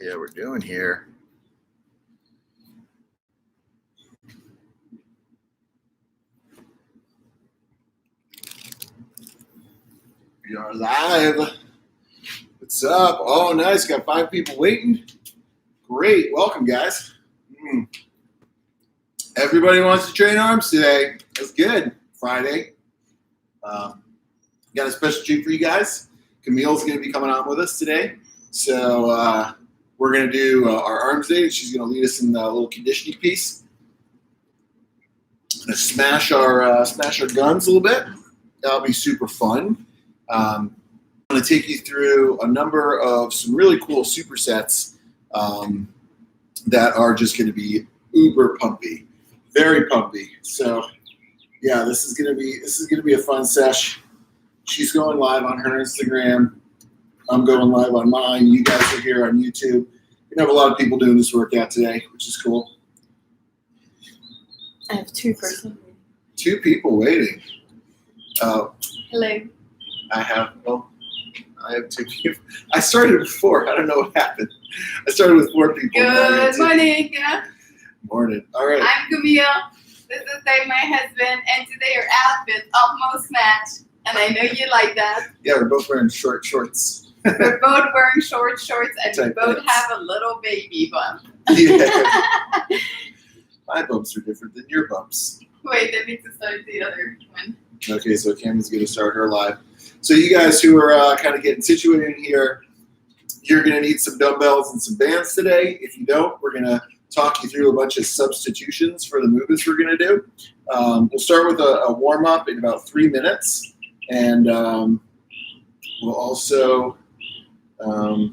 Yeah, we're doing here. We are live. What's up? Oh, nice. Got 5 people waiting. Great. Welcome, guys. Everybody wants to train arms today. That's good. Friday. Got a special treat for you guys. Camille's going to be coming on with us today. So we're going to do our arms day. She's going to lead us in a little conditioning piece. Going to smash our guns a little bit. That'll be super fun. I'm going to take you through a number of some really cool supersets that are just going to be uber pumpy, very pumpy. So yeah, this is going to be a fun sesh. She's going live on her Instagram. I'm going live on mine. You guys are here on YouTube. We have a lot of people doing this workout today, which is cool. I have 2 persons. 2 people waiting. Hello. I have 2 people. I started with 4. I don't know what happened. I started with 4 people. Good morning. Morning. All right. I'm Camille. This is Dave, my husband, and today our outfits almost match. And I know you like that. Yeah, we're both wearing short shorts. We're both wearing short shorts, and we both pants. have a little baby bump. Yeah. My bumps are different than your bumps. Wait, that means to start the other one. Okay, so Cammy's going to start her live. So you guys who are kind of getting situated in here, you're going to need some dumbbells and some bands today. If you don't, we're going to talk you through a bunch of substitutions for the movements we're going to do. We'll start with a warm-up in about 3 minutes. And we'll also... All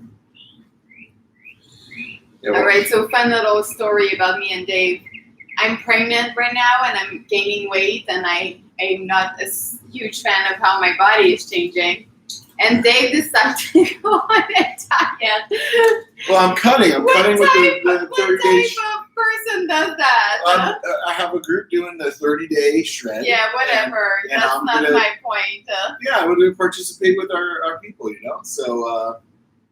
right, so fun little story about me and Dave. I'm pregnant right now, and I'm gaining weight, and I'm not a huge fan of how my body is changing. And Dave decided to go on a diet. Well, I'm cutting. I'm cutting with the 30 What type of person does that? I have a group doing the 30-day shred. Yeah, whatever. And That's I'm not gonna, my point. Yeah, I'm going to participate with our people, you know. So,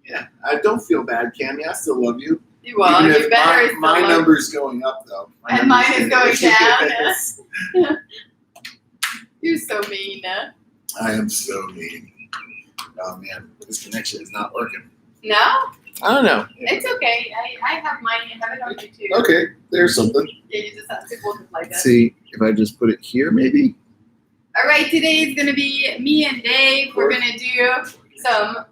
yeah, I don't feel bad, Cammy. I still love you. Well, Even you if better. my number's going up, though. And mine is going down. You're so mean. I am so mean. Oh, man. This connection is not working. No? I don't know. It's okay. I have mine. I have it on YouTube. Okay, there's something. Yeah, you just have to hold it like that. See, if I just put it here, maybe. All right, today is going to be me and Dave. We're going to do some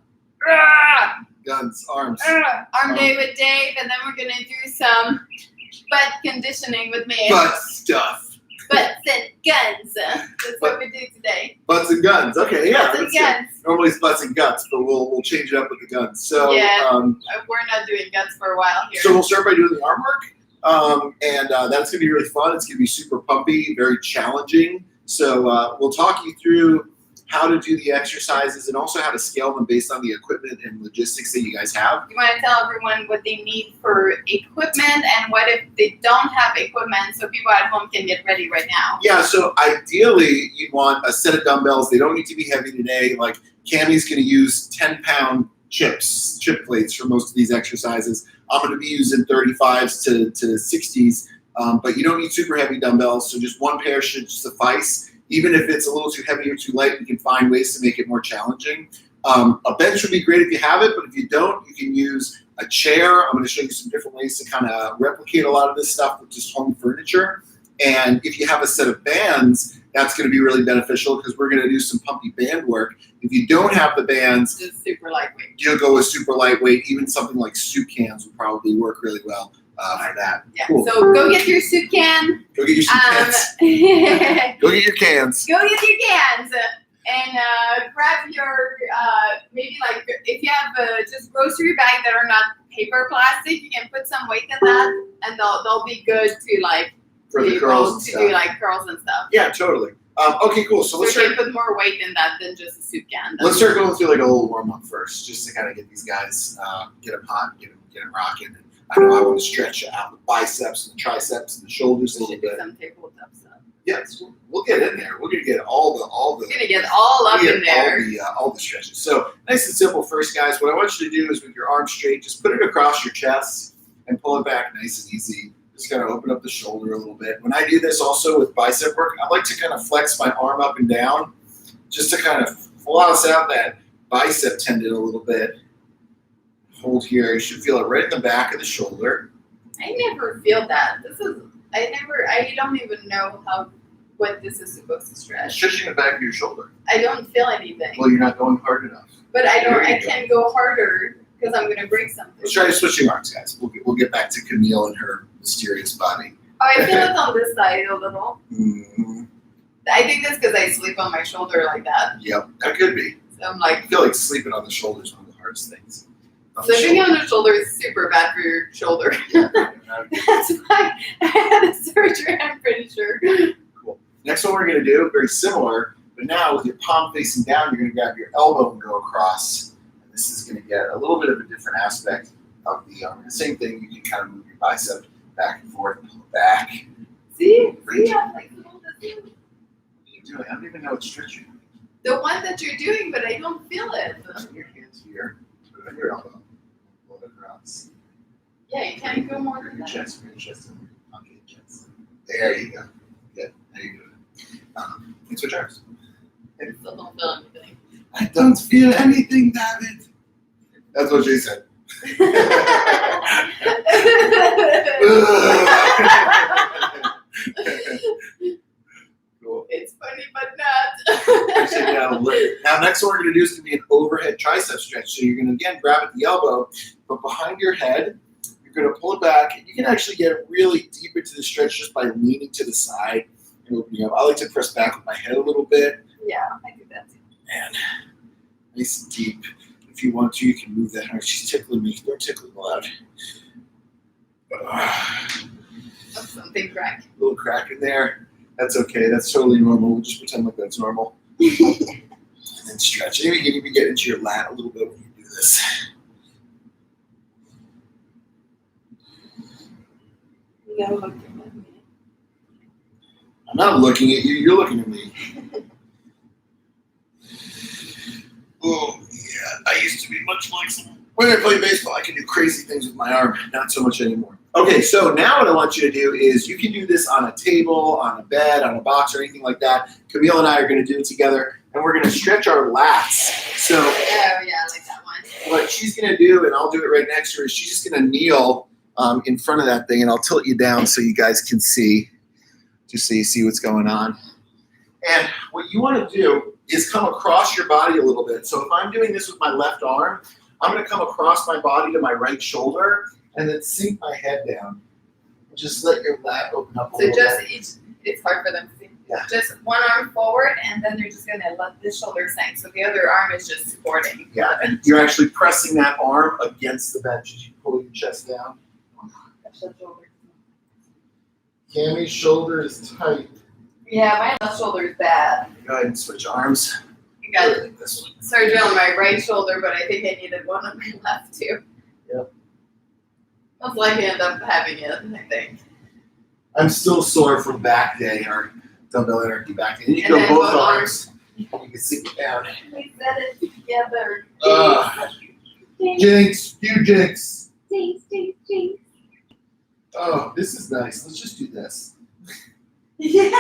Guns, arms. arm day with Dave, and then we're going to do some butt conditioning with me. Butt stuff. Butts and guns. That's what we do today. Butts and guns. Okay, yeah. Butts and guns. Normally it's butts and guts, but we'll change it up with the guns. So Yeah, we're not doing guns for a while here. So we'll start by doing the arm work, and that's going to be really fun. It's going to be super pumpy, very challenging. So we'll talk you through how to do the exercises and also how to scale them based on the equipment and logistics that you guys have. You want to tell everyone what they need for equipment and what if they don't have equipment so people at home can get ready right now? Yeah, so ideally you'd want a set of dumbbells. They don't need to be heavy today. Like Cammy's going to use 10-pound chip plates for most of these exercises. I'm going to be using 35s to 60s, but you don't need super heavy dumbbells, so just one pair should suffice. Even if it's a little too heavy or too light, we can find ways to make it more challenging. A bench would be great if you have it, but if you don't, you can use a chair. I'm going to show you some different ways to kind of replicate a lot of this stuff with just home furniture. And if you have a set of bands, that's going to be really beneficial because we're going to do some pumpy band work. If you don't have the bands, Just super lightweight. you'll go with super lightweight. Even something like soup cans will probably work really well for that. Yeah. Cool. So go get your soup can. Go get your soup cans. Go Go get your cans. get your cans and grab your maybe like if you have just grocery bags that are not paper plastic, you can put some weight in that, and they'll be good to like For the be curls able and to stuff. do like curls and stuff. Yeah, totally. Okay, cool. So So let's you start. can put more weight in that than just a soup can. Let's start going through like a little warm up first, just to kind of get these guys, get them hot, get them rocking. And I know I want to stretch out the biceps and the triceps and the shoulders a little Should do bit. some tabletop stuff. Yes, we'll get in there. We're gonna get all the. We're gonna get all up in there. All the stretches. So nice and simple. First, guys, what I want you to do is with your arms straight, just put it across your chest and pull it back nice and easy. Just kind of open up the shoulder a little bit. When I do this also with bicep work, I like to kind of flex my arm up and down, just to kind of floss out that bicep tendon a little bit. Hold here. You should feel it right in the back of the shoulder. I never feel that. I don't even know what this is supposed to stretch. Stretching the back of your shoulder. I don't feel anything. Well, you're not going hard enough. But I can't go harder because I'm gonna break something. Let's try switching arms, guys. We'll get back to Camille and her mysterious body. Oh, I feel it on this side a little. Mm-hmm. I think that's because I sleep on my shoulder like that. Yep, that could be. So I'm I like, feel like sleeping on the shoulder is one of the hardest things. sleeping on the shoulder is super bad for your shoulder. That's why I had a surgery, I'm pretty sure. Cool. Next one we're going to do, very similar, but now with your palm facing down, you're going to grab your elbow and go across. And this is going to get a little bit of a different aspect of the arm. The same thing, you can kind of move your bicep back and forth, pull it back. See, I'm like, What are you doing? I don't even know what stretch you're doing. the one that you're doing, but I don't feel it. Put your hands here, put it on your elbow, pull it across. Yeah, you can't go more than Your that. chest, and your pocket chest. There you go. Good. There you go. Switch arms. I still don't feel anything. I don't feel anything, David. That's what she said. Cool. It's funny, but not. Actually, now, next one we're going to do is going to be an overhead tricep stretch. So you're going to, again, grab at the elbow, but behind your head, you're going to pull it back. And you can actually get really deep into the stretch just by leaning to the side and opening up. I like to press back with my head a little bit. Yeah, I do that too. And nice and deep. If you want to, you can move that arm. She's tickling me. Don't tickle me loud. That's something crack. Little crack in there. That's okay. That's totally normal. We'll just pretend like that's normal. And then stretch. Maybe you can even get into your lat a little bit when you do this. You gotta look at me. I'm not looking at you. You're looking at me. Oh, yeah. I used to be much flexible. When I played baseball, I could do crazy things with my arm. Not so much anymore. Okay, so now what I want you to do is you can do this on a table, on a bed, on a box, or anything like that. Camille and I are going to do it together, and we're going to stretch our lats. So Oh, yeah, I like that one. what she's going to do, and I'll do it right next to her, is she's just going to kneel in front of that thing, and I'll tilt you down so you guys can see, just so you see what's going on. And what you want to do is come across your body a little bit. So if I'm doing this with my left arm, I'm going to come across my body to my right shoulder and then sink my head down. And just let your lat open up a So little just it's hard for them to see. Yeah. Just one arm forward, and then you're just gonna let the shoulder sink. So the other arm is just supporting. Yeah, and you're actually pressing that arm against the bench as you pull your chest down. Cammy's shoulder is tight. Yeah, my left shoulder is bad. Go ahead and switch arms. I got Like this one. surgery on my right shoulder, but I think I needed one on my left too. Yep. Most likely end up having it, I think. I'm still sore from back day or dumbbell anarchy back day. And you And go then both both arms. You can sink it down. We said it together. Jinx, you jinx. Jinx, jinx, jinx. Oh, this is nice. Let's just do this. Yeah.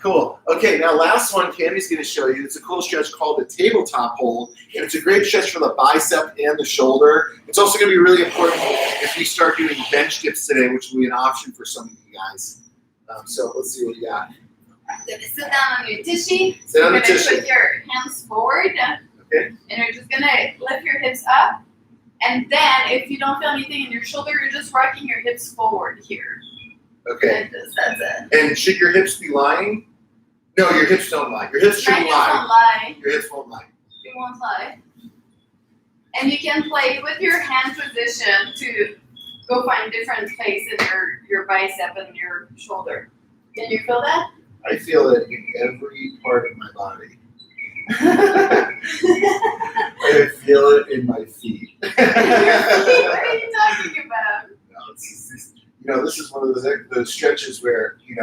Cool. Okay, now last one Cammy's going to show you. It's a cool stretch called the tabletop hold. And it's a great stretch for the bicep and the shoulder. It's also going to be really important if we start doing bench dips today, which will be an option for some of you guys. So let's see what we got. I'm going to sit down on your tushy. Sit on the You're going to tushy. put your hands forward. Okay. And you're just going to lift your hips up. And then if you don't feel anything in your shoulder, you're just rocking your hips forward here. Okay. And that's it. And should your hips be lying? No, your hips don't lie. Your hips My shouldn't hips lie. won't lie. Your hips won't lie. It won't lie. And you can play with your hand position to go find different place in your bicep and your shoulder. Can you feel that? I feel it in every part of my body. I feel it in my feet. What are you talking about? No, it's this is one of those stretches where, you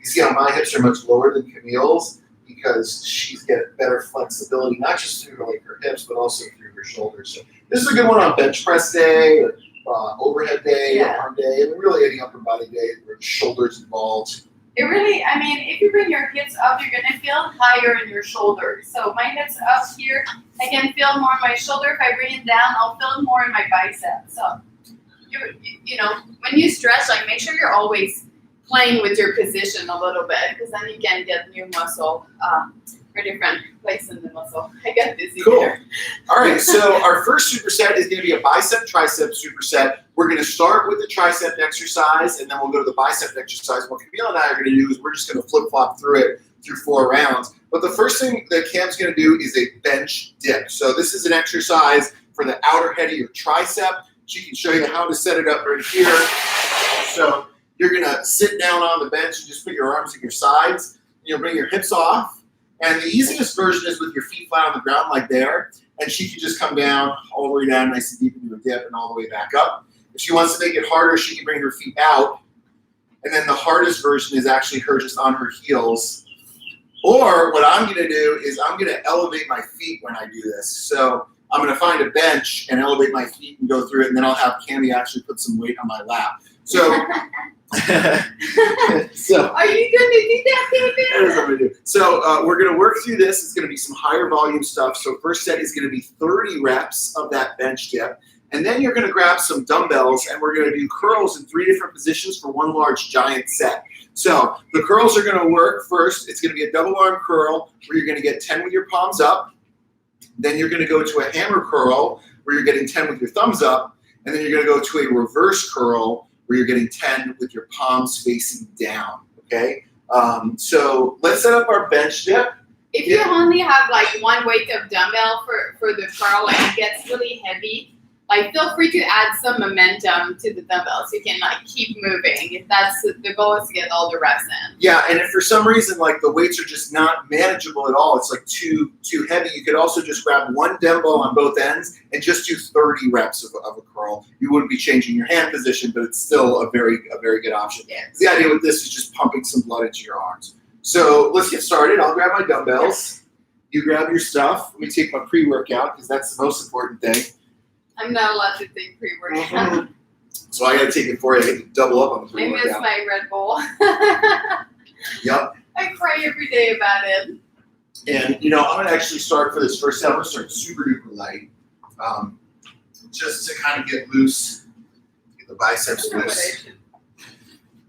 see how my hips are much lower than Camille's because she's got better flexibility, not just through like her hips, but also through her shoulders. So this is a good one on bench press day or overhead day, arm day, and really any upper body day where the shoulders involved. It really, if you bring your hips up, you're going to feel higher in your shoulders. So my hips up here, I can feel more in my shoulder. If I bring it down, I'll feel it more in my bicep. So, when you stretch, like make sure you're always playing with your position a little bit because then you can get new muscle or different place in the muscle. I got dizzy there. All right, so our first superset is going to be a bicep tricep superset. We're going to start with the tricep exercise, and then we'll go to the bicep exercise. What Camille and I are going to do is we're just going to flip-flop through it through 4 rounds. But the first thing that Cam's going to do is a bench dip. So this is an exercise for the outer head of your tricep. She can show you how to set it up right here. So you're going to sit down on the bench and just put your arms at your sides. You'll bring your hips off. And the easiest version is with your feet flat on the ground like there. And she can just come down, all the way down nice and deep into a dip and all the way back up. If she wants to make it harder, she can bring her feet out. And then the hardest version is actually her just on her heels. Or what I'm going to do is I'm going to elevate my feet when I do this. So I'm going to find a bench and elevate my feet and go through it. And then I'll have Cami actually put some weight on my lap. So, Are you going to do that, David? That is what I'm going to do. So we're going to work through this. It's going to be some higher volume stuff. So first set is going to be 30 reps of that bench dip. And then you're going to grab some dumbbells and we're going to do curls in 3 different positions for one large giant set. So the curls are going to work first. It's going to be a double arm curl where you're going to get 10 with your palms up. Then you're going to go to a hammer curl where you're getting 10 with your thumbs up. And then you're going to go to a reverse curl where you're getting 10 with your palms facing down, okay? So let's set up our bench dip. If you only have like one weight of dumbbell for the curl and it gets really heavy, like feel free to add some momentum to the dumbbell so you can like keep moving. If that's the goal is to get all the reps in. Yeah, and if for some reason like the weights are just not manageable at all, it's like too heavy, you could also just grab one dumbbell on both ends and just do 30 reps of a curl. You wouldn't be changing your hand position, but it's still a very good option. Yeah. The idea with this is just pumping some blood into your arms. So let's get started. I'll grab my dumbbells. You grab your stuff. Let me take my pre-workout because that's the most important thing. I'm not allowed to take pre-workout. So I got to take it for you. I get to double up on the pre-workout. I miss my Red Bull. Yep. I cry every day about it. And, I'm going to actually start for this first set. I'm going to start super duper light. Just to kind of get loose, get the biceps loose.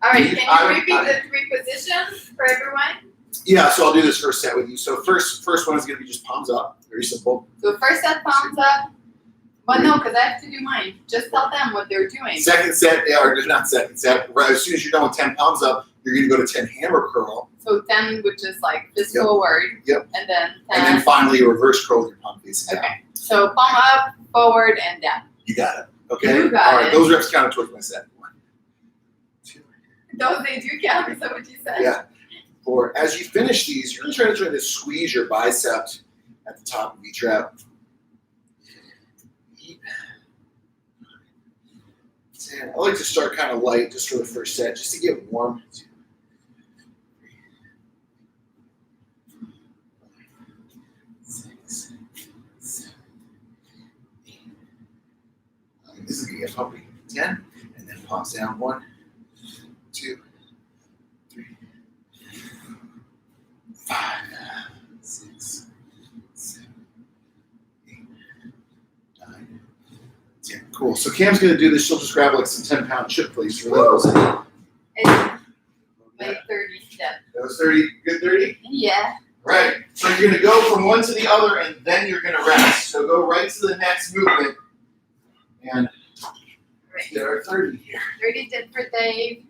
All right, can you repeat the 3 positions for everyone? Yeah, so I'll do this first set with you. So first one is going to be just palms up. Very simple. So first set, palms up. But no, because I have to do mine. Just tell them what they're doing. Second set, or not second set. Right, as soon as you're done with 10 palms up, you're going to go to 10 hammer curl. So 10, which is like fist forward. Yep. And then 10. And then finally a reverse curl with your palm facing down. Okay. So palm up, forward, and down. You got it. Okay. You got All right. it. Those reps counted towards my set. 1, 2. Those they do count. Is that what you said? Yeah. 4. As you finish these, you're really trying to squeeze your bicep at the top of each rep. 8, 10. I like to start kind of light just for the first set, just to get warm. 2, 3, 6, 7, 8. This is going to get pumpy. 10, and then palms down. 1, 2, 3, 5, 6, 7, 8, 9, 10. Cool. So Cam's going to do this. She'll just grab like some 10-pound chip plates for those. And like 30 steps. That was 30. Good 30? Yeah. Right. So you're going to go from one to the other, and then you're going to rest. So go right to the next movement. And get our 30 here. 30 dip for Dave.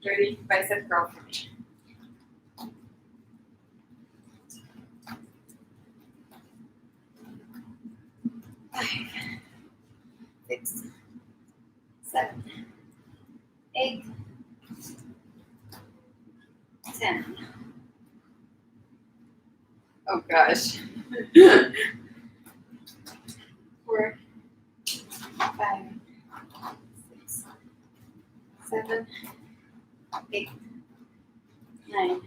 30 bicep curl for me. 5, 6, 7, 8, 10. Oh gosh. 4, 5, 6, 7, 8, 9,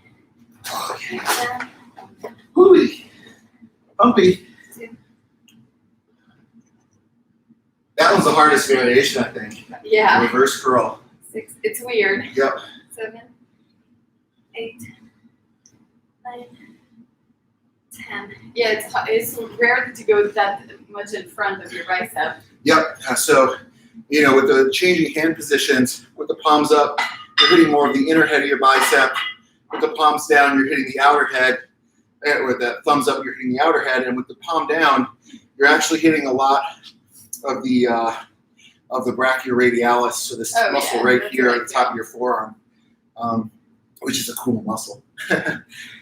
Okay. 10, Hooey. Pumpy. 2. That was the hardest variation, I think. Yeah. Reverse curl. 6. It's weird. Yep. 7, 8, 9, 10. Yeah, it's rare to go that much in front of your bicep. Yep. So, with the changing hand positions, with the palms up, you're hitting more of the inner head of your bicep. With the palms down, you're hitting the outer head. With the thumbs up, you're hitting the outer head. And with the palm down, you're actually hitting a lot of the brachioradialis, so this muscle right here at the top of your forearm, which is a cool muscle.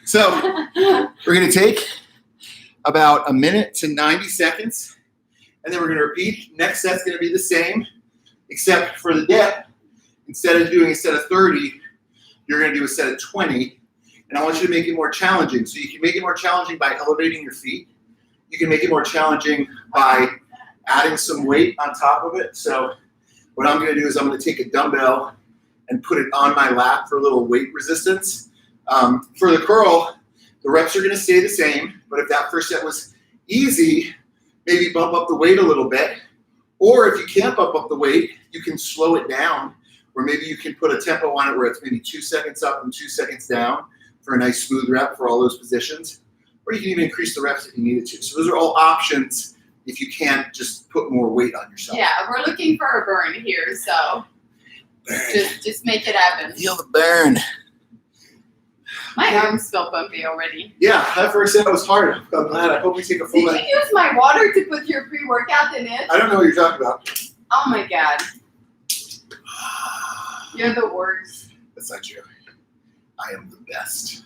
So we're going to take about a minute to 90 seconds, and then we're going to repeat. Next set's going to be the same, except for the dip. Instead of doing a set of 30, you're going to do a set of 20, and I want you to make it more challenging. So you can make it more challenging by elevating your feet. You can make it more challenging by adding some weight on top of it. So what I'm going to do is I'm going to take a dumbbell and put it on my lap for a little weight resistance. For the curl, the reps are going to stay the same, but if that first set was easy, maybe bump up the weight a little bit. Or if you can't bump up the weight, you can slow it down, or maybe you can put a tempo on it where it's maybe 2 seconds up and 2 seconds down for a nice smooth rep for all those positions. Or you can even increase the reps if you needed to. So those are all options if you can't just put more weight on yourself. Yeah, we're looking for a burn here, so just make it happen. Feel the burn. My arms feel bumpy already. Yeah, that first set was hard. I'm glad. I hope we take a full. Did you use my water to put your pre-workout in it? I don't know what you're talking about. Oh my god. You're the worst. That's not true. I am the best.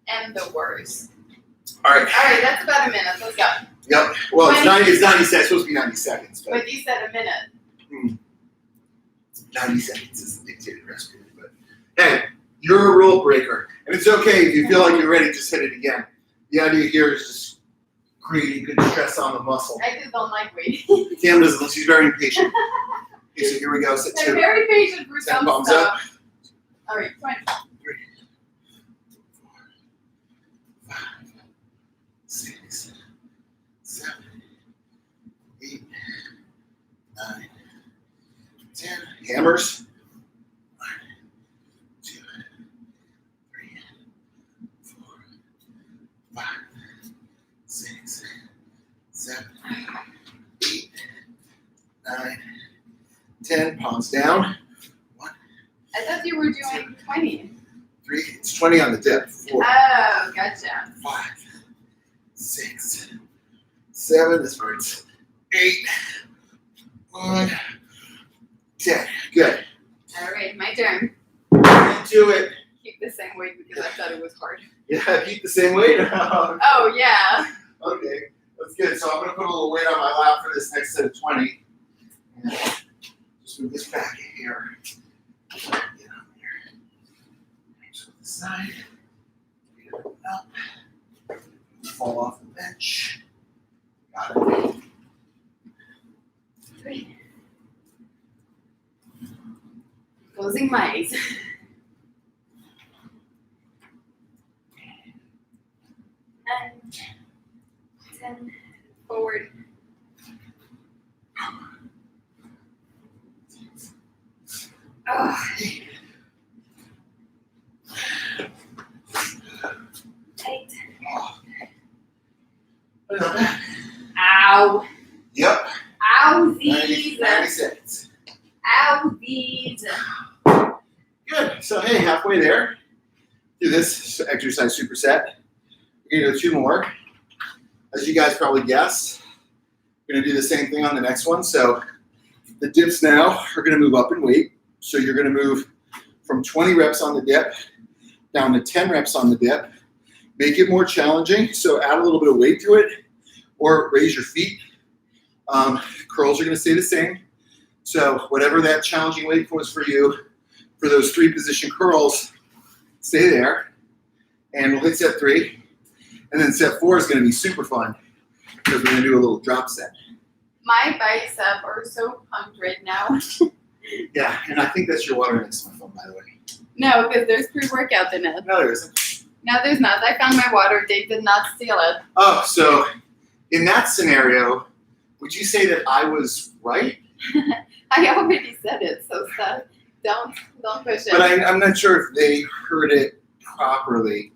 And the worst. All right. All right, that's about a minute. Let's go. Yep. Well, it's 90 seconds. It's supposed to be 90 seconds. But you said a minute. 90 seconds is the dictated rest period. But hey, you're a rule breaker. And it's okay if you feel like you're ready, just hit it again. The idea here is just creating good stress on the muscle. I just don't like waiting. Cam doesn't. She's very impatient. Okay, so here we go. Set 2. I'm very patient for some Palms stuff. up. All right, 20. 3, 4, 5, 6, 7, 8, 9, 10. Hammers. 1, 2, 3, 4, 5, 6, 7, 8, 9, 10. Palms down. 1, I thought you were doing 20. 3. It's 20 on the dip. 4, Oh, gotcha. 5, 6, 7. This hurts. 8, 1, 10. Good. All right, my turn. Do it. Keep the same weight because I thought it was hard. Yeah, keep the same weight. Oh, yeah. Okay, that's good. So I'm going to put a little weight on my lap for this next set of 20. And just move this back in here. Get on there. So this side. Get it up. Fall off the bench. Got it. 3. Closing my eyes. 9, 10, forward. Oh. 8. Ow. Yep. Ow-sies. 90 seconds. Ow-sies. Good. So hey, halfway there. Do this exercise superset. We're gonna do 2 more. As you guys probably guessed, we're gonna do the same thing on the next one. So the dips now are gonna move up in weight. So you're gonna move from 20 reps on the dip down to 10 reps on the dip. Make it more challenging. So add a little bit of weight to it, or raise your feet. Curls are gonna stay the same. So whatever that challenging weight was for you, for those 3 position curls, stay there. And we'll hit set 3. And then set 4 is going to be super fun because we're going to do a little drop set. My bicep are so pumped right now. Yeah, and I think that's your water next to my phone, by the way. No, because there's pre-workout in it. No, there isn't. No, there's not. I found my water. They did not steal it. Oh, so in that scenario, would you say that I was right? I already said it, so stop. Don't push it. But I'm not sure if they heard it properly.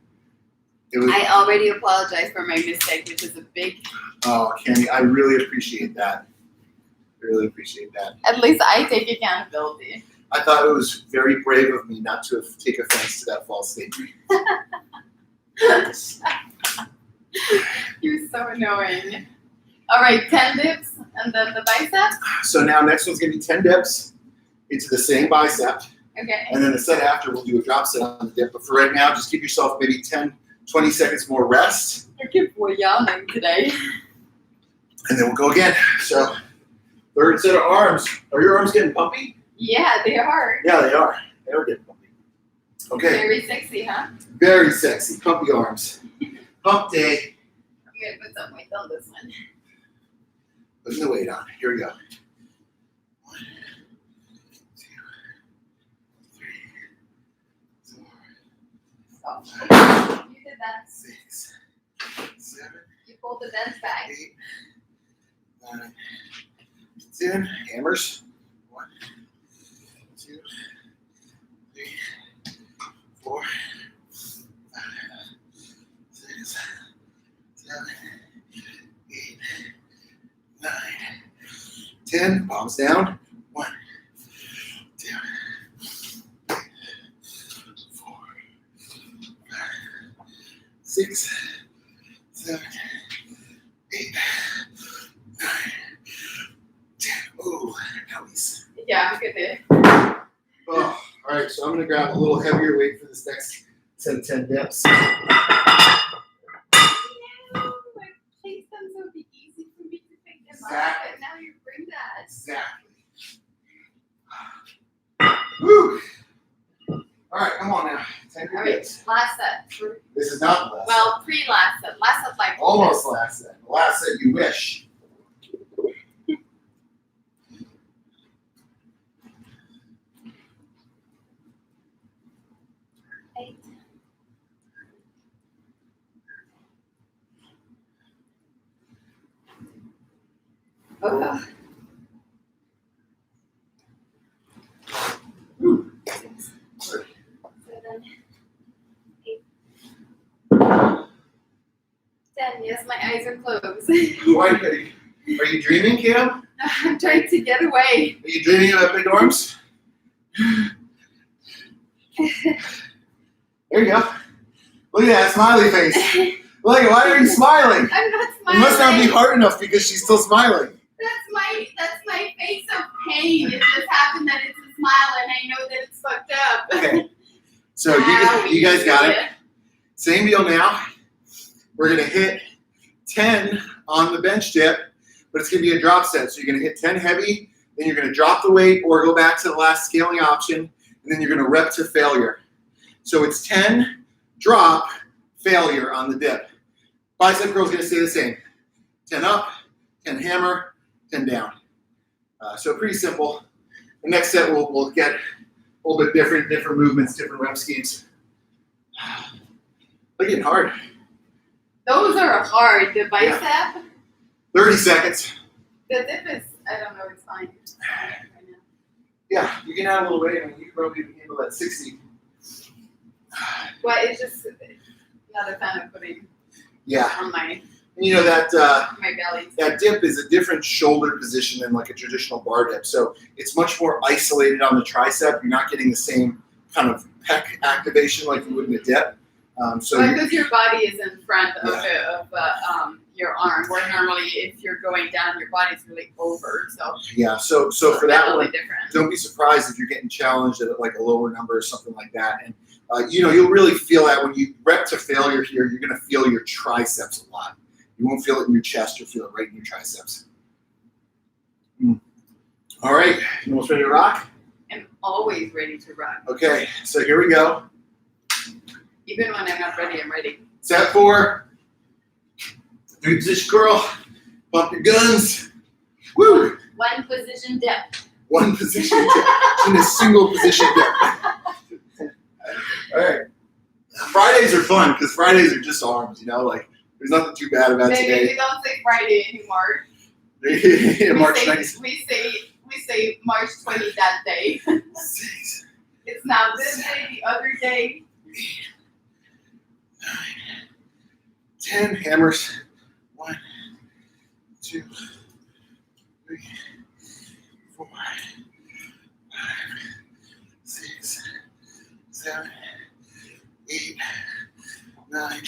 It was, I already apologize for my mistake, which is a big. oh, Kenny, I really appreciate that. I really appreciate that. At least I take accountability. I thought it was very brave of me not to take offense to that false statement. You're so annoying. All right, 10 dips and then the bicep. So now next one's going to be 10 dips into the same bicep. Okay. And then the set after, we'll do a drop set on the dip. But for right now, just give yourself maybe 10, 20 seconds more rest. You keep yawning today. And then we'll go again. So third set of arms. Are your arms getting pumpy? Yeah, they are. Yeah, they are. They are getting pumpy. Okay. Very sexy, huh? Very sexy. Pumpy arms. Pump day. I'm going to put some weight on this one. Putting the weight on. Here we go. 1, 2, 3, 4, Oh, you did that. 6, 7, You pulled the bench back. 8, 9, 10. Hammers. 1, 2, 3, 4, 5, 6, 7, 8, 9, 10. Palms down. 1, 2, 3, 4, 5, 6, 7, 8, 9, 10. Ooh, owies. Yeah, I'm good. Oh, all right, so I'm going to grab a little heavier weight for this next set of 10 dips. No, my place them so it'd be easy for me to pick them up. Exactly. And now you bring that. Exactly. Woo! All right, come on now. 10 All dips. right, last set. This is not the last Well, pre-last set. Last set like set. Almost last set. The last set you wish. Eight. Okay. Six, 7, 8, 10. Yes, my eyes are closed. Why, are you dreaming, Kim? I'm trying to get away. Are you dreaming of big arms? There you go. Look at that smiley face. Look, why are you smiling? I'm not It smiling. must not be hard enough because she's still smiling. That's my face of pain. It just happened that it's a smile and I know that it's fucked up. Okay. So Wow, you guys got it. Same deal now. We're going to hit 10 on the bench dip, but it's going to be a drop set. So you're going to hit 10 heavy, then you're going to drop the weight or go back to the last scaling option, and then you're going to rep to failure. So it's 10, drop, failure on the dip. Bicep curl is going to stay the same. 10 up, 10 hammer, 10 down. So pretty simple. The next set we'll get a little bit different movements, different rep schemes. They're getting hard. Those are hard. The bicep, 30 seconds. the dip is, I don't know, it's fine. Right now. Yeah, you can add a little weight. I mean, you can probably handle that 60. But it's just not a fan of putting Yeah. on my You know, that belly. that dip is a different shoulder position than like a traditional bar dip. So it's much more isolated on the tricep. You're not getting the same kind of pec activation like you would in a dip. So Because your body is in front of your arm, where normally if you're going down, your body's really over. So yeah, so for that definitely one, different. don't be surprised if you're getting challenged at like a lower number or something like that. And you'll really feel that when you rep to failure here. You're going to feel your triceps a lot. You won't feel it in your chest. You'll feel it right in your triceps. All right, you almost ready to rock? I'm always ready to rock. Okay, so here we go. Even when I'm not ready, I'm ready. Set 4. 3 position curl. Pump your guns. Woo! 1 position dip. one position dip. In a single position dip. All right. Fridays are fun because Fridays are just arms, you know, like there's nothing too bad about Maybe today. we don't say Friday anymore. March we 20th. we say March 20 that day. It's now this day, the other day. 10 hammers. 1, 2, 3, 4, 5, 6, 7, 8, 9,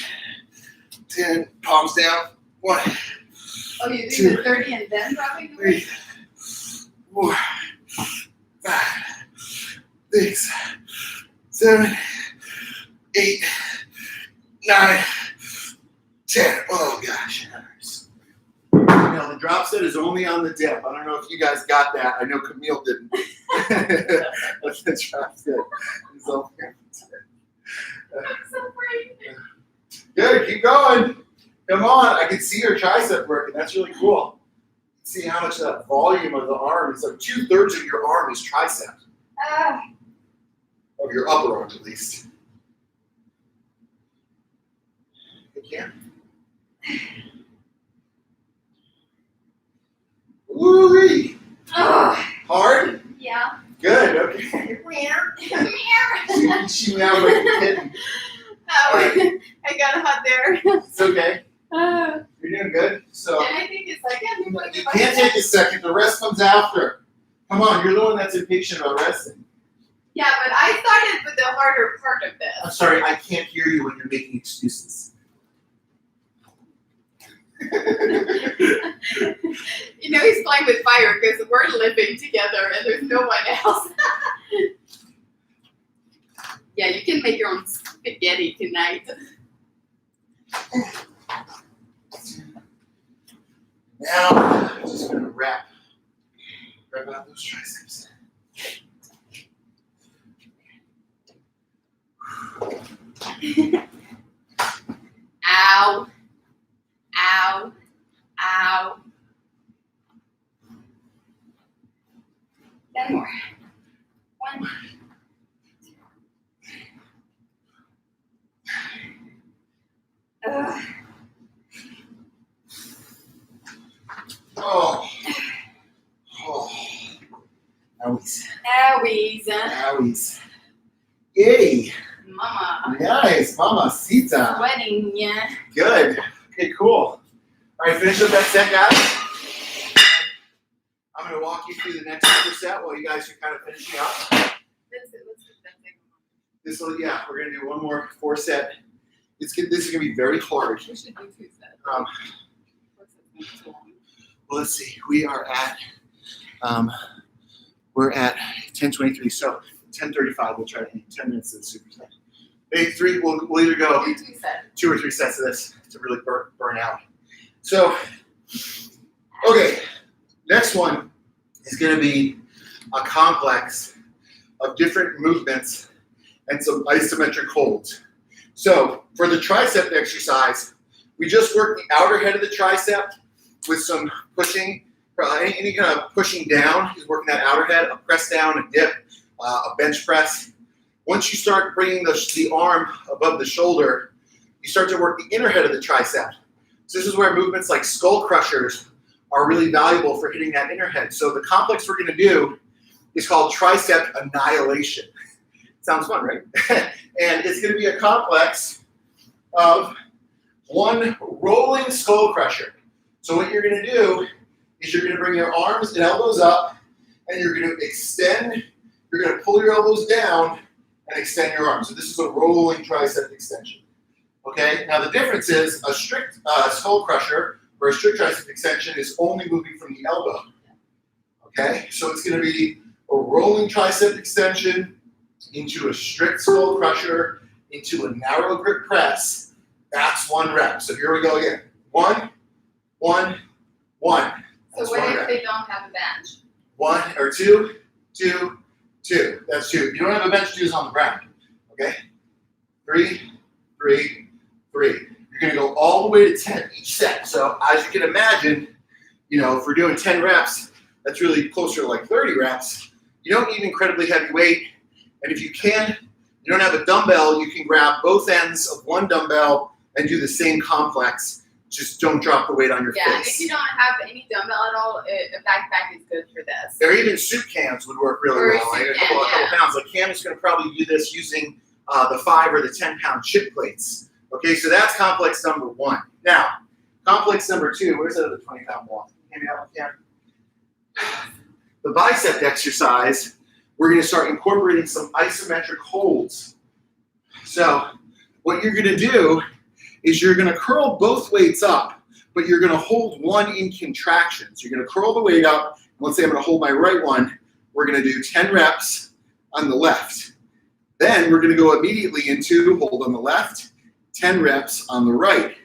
10. Palms down. 1, Oh, you're Two, doing the 30 and then dropping the 3, weight? 4, 5, 6, 7, 8, 9, 10. Oh gosh. Now the drop set is only on the dip. I don't know if you guys got that. I know Camille didn't. That's the drop set. It's only on the dip. I'm so afraid. Good, keep going. Come on, I can see your tricep working. That's really cool. See how much of that volume of the arm is like 2/3 of your arm is tricep. Of your upper arm, at least. You can. Woo-wee. Oh, Hard? yeah. Good, okay. She meowed like a kitten. Oh, I got hot there. It's okay. And You're doing good. So I think it's like, you can't take a second. The rest comes after. Come on, you're the one that's impatient about resting. Yeah, but I started with the harder part of this. I'm sorry, I can't hear you when you're making excuses. You know he's playing with fire because we're living together and there's no one else. Yeah, you can make your own spaghetti tonight. Now, I'm just going to wrap out those triceps. Ow. Ow. Ow. 10 more. 1. Ugh. Oh. Oh. Owies. Owies. Owies. Yay. Mama. Nice. Mamacita. Sweating, yeah. Good. Okay, cool. All right, finish up that set, guys. I'm going to walk you through the next superset while you guys are kind of finishing up. Let's do that thing. This will, yeah, we're going to do one more 4-set. This is going to be very hard. We should do 2 sets. 4 sets may be too long. Well, let's see. We are at we're at 10:23. So 10:35. We'll try to hit 10 minutes of the superset. Maybe 3. We'll either go Do 2 sets. 2 or 3 sets of this to really burn out. So, okay. Next one is going to be a complex of different movements and some isometric holds. So for the tricep exercise, we just work the outer head of the tricep with some pushing, any kind of pushing down is working that outer head, a press down, a dip, a bench press. Once you start bringing the arm above the shoulder, you start to work the inner head of the tricep. So this is where movements like skull crushers are really valuable for hitting that inner head. So the complex we're going to do is called tricep annihilation. Sounds fun, right? And it's going to be a complex of one rolling skull crusher. So what you're going to do is you're going to bring your arms and elbows up, and you're going to extend, you're going to pull your elbows down and extend your arms. So this is a rolling tricep extension. Okay, now the difference is a strict skull crusher or a strict tricep extension is only moving from the elbow. Okay, so it's going to be a rolling tricep extension into a strict skull crusher into a narrow grip press. That's 1 rep. So here we go again. 1, 1, 1. That's So what 1 if rep. they don't have a bench? 1 or 2, 2, 2. That's 2. If you don't have a bench, 2 is on the ground. Okay? 3, 3, 3. You're going to go all the way to 10 each set. So as you can imagine, you know, if we're doing 10 reps, that's really closer to like 30 reps, you don't need incredibly heavy weight. And if you don't have a dumbbell, you can grab both ends of one dumbbell and do the same complex. Just don't drop the weight on your face. Yeah, and if you don't have any dumbbell at all, a backpack is good for this. Or even soup cans would work really well. Like a couple pounds. Like Cam is going to probably do this using the 5 or the 10-pound chip plates. Okay, so that's complex number 1. Now, complex number 2, where's that other 20-pound wall? Hand me that one, Cam. The bicep exercise, we're going to start incorporating some isometric holds. So what you're going to do is you're going to curl both weights up, but you're going to hold one in contractions. You're going to curl the weight up. Let's say I'm going to hold my right one. We're going to do 10 reps on the left. Then we're going to go immediately into hold on the left, 10 reps on the right.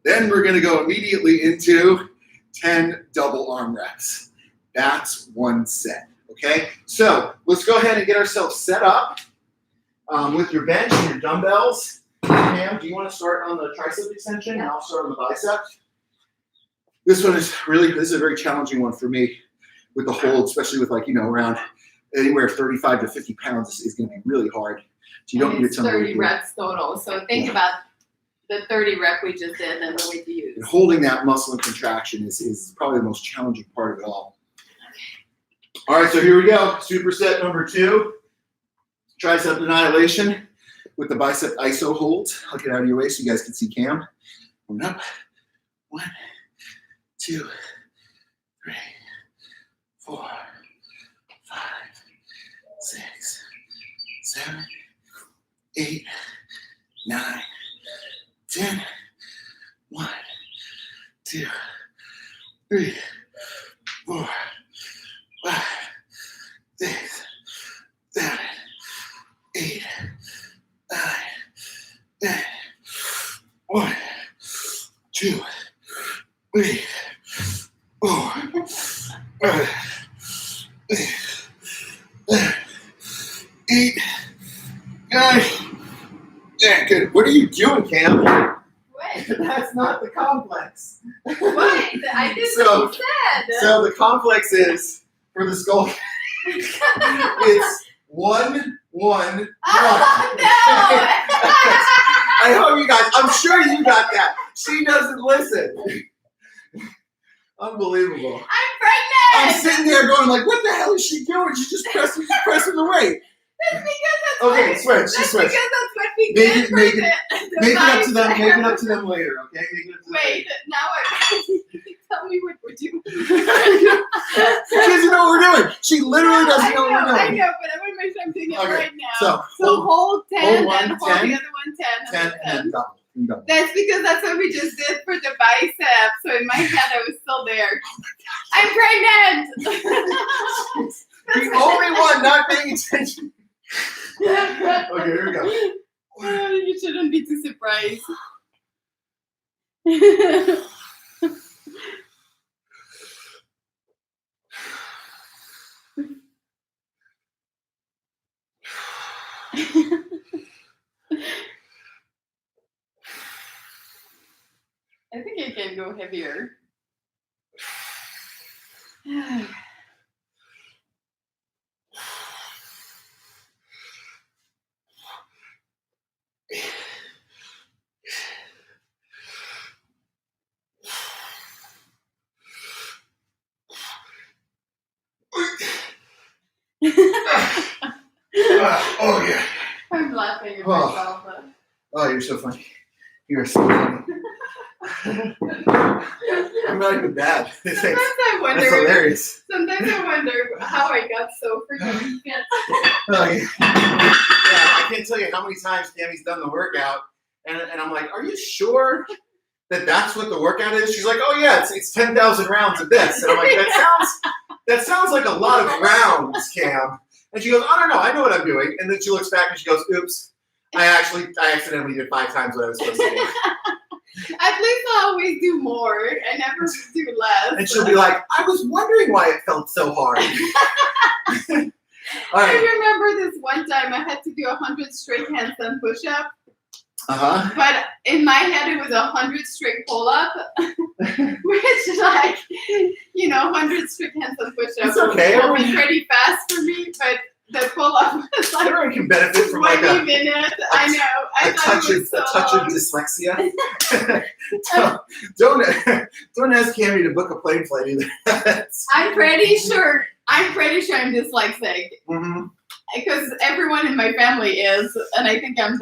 Then we're going to go immediately into 10 double arm reps. That's one set, okay? So let's go ahead and get ourselves set up with your bench and your dumbbells. Cam, do you want to start on the tricep extension and I'll start on the bicep? This is a very challenging one for me with the hold, especially with around anywhere 35 to 50 pounds is going to be really hard. So you don't need to tell me 30 reps total. So think about the 30 rep we just did and the weight to use. And holding that muscle in contraction is probably the most challenging part of it all. All right, so here we go. Superset number 2, tricep annihilation with the bicep iso holds. I'll get out of your way so you guys can see Cam. One up. 1, 2, 3, 4, 5, 6, 7, 8, 9, 10. 1, 2, 3, 4, 5, 6, 7, 8, 9, 10. 1, 2, 3, 4, 5, 6, 7, 8, 9, 10. Good. What are you doing, Cam? What? That's not the complex. What? I did what you said. So the complex is for the skull. It's 1, 1, 1. Oh, no. I hope you guys. I'm sure you got that. She doesn't listen. Unbelievable. I'm pregnant. I'm sitting there going like, what the hell is she doing? She's just pressing the weight. That's because that's Okay, what, switch. that's Switch. because that's what we Make did it- for make the Make it up to them. bicep. Make it up to them later. Okay. Make it up to them Wait, now tell me what we're doing. She doesn't know what we're doing. She literally doesn't know what we're doing. I know, but I want to make sure I'm doing it Okay, right now. so hold 10 hold one, and hold 10, the other one 10. 10 and then and double. And double. That's because that's what we just did for the bicep. So in my head, I was still there. I'm pregnant. The only one not paying attention. Okay, here we go. You shouldn't be too surprised. I think I can go heavier. Oh yeah. I'm laughing at myself. But... Oh, you're so funny. You are so funny. I'm not even bad. Sometimes I wonder. That's hilarious. Sometimes I wonder how I got so freaking fit. Oh, yeah. I can't tell you how many times Tammy's done the workout, and I'm like, "Are you sure that that's what the workout is?" She's like, "Oh yeah, it's 10,000 rounds of this," and I'm like, "That sounds like a lot of rounds, Cam." And she goes, "I don't know. I know what I'm doing." And then she looks back and she goes, "Oops, I accidentally did 5 times what I was supposed to do." At least I always do more. I never do less. And she'll be like, "I was wondering why it felt so hard." All I right. remember this one time I had to do 100 straight handstand push-up. But in my head, it was 100 strict pull-up, which like, 100 strict handstand push-ups It's okay. will be pretty fast for me, but the pull-up was like Everyone can benefit from 20 like minutes. I know. I thought it was so a touch long. of dyslexia. don't ask Cammy to book a plane flight either. I'm pretty sure I'm dyslexic. Mm-hmm. Because everyone in my family is, and I think I'm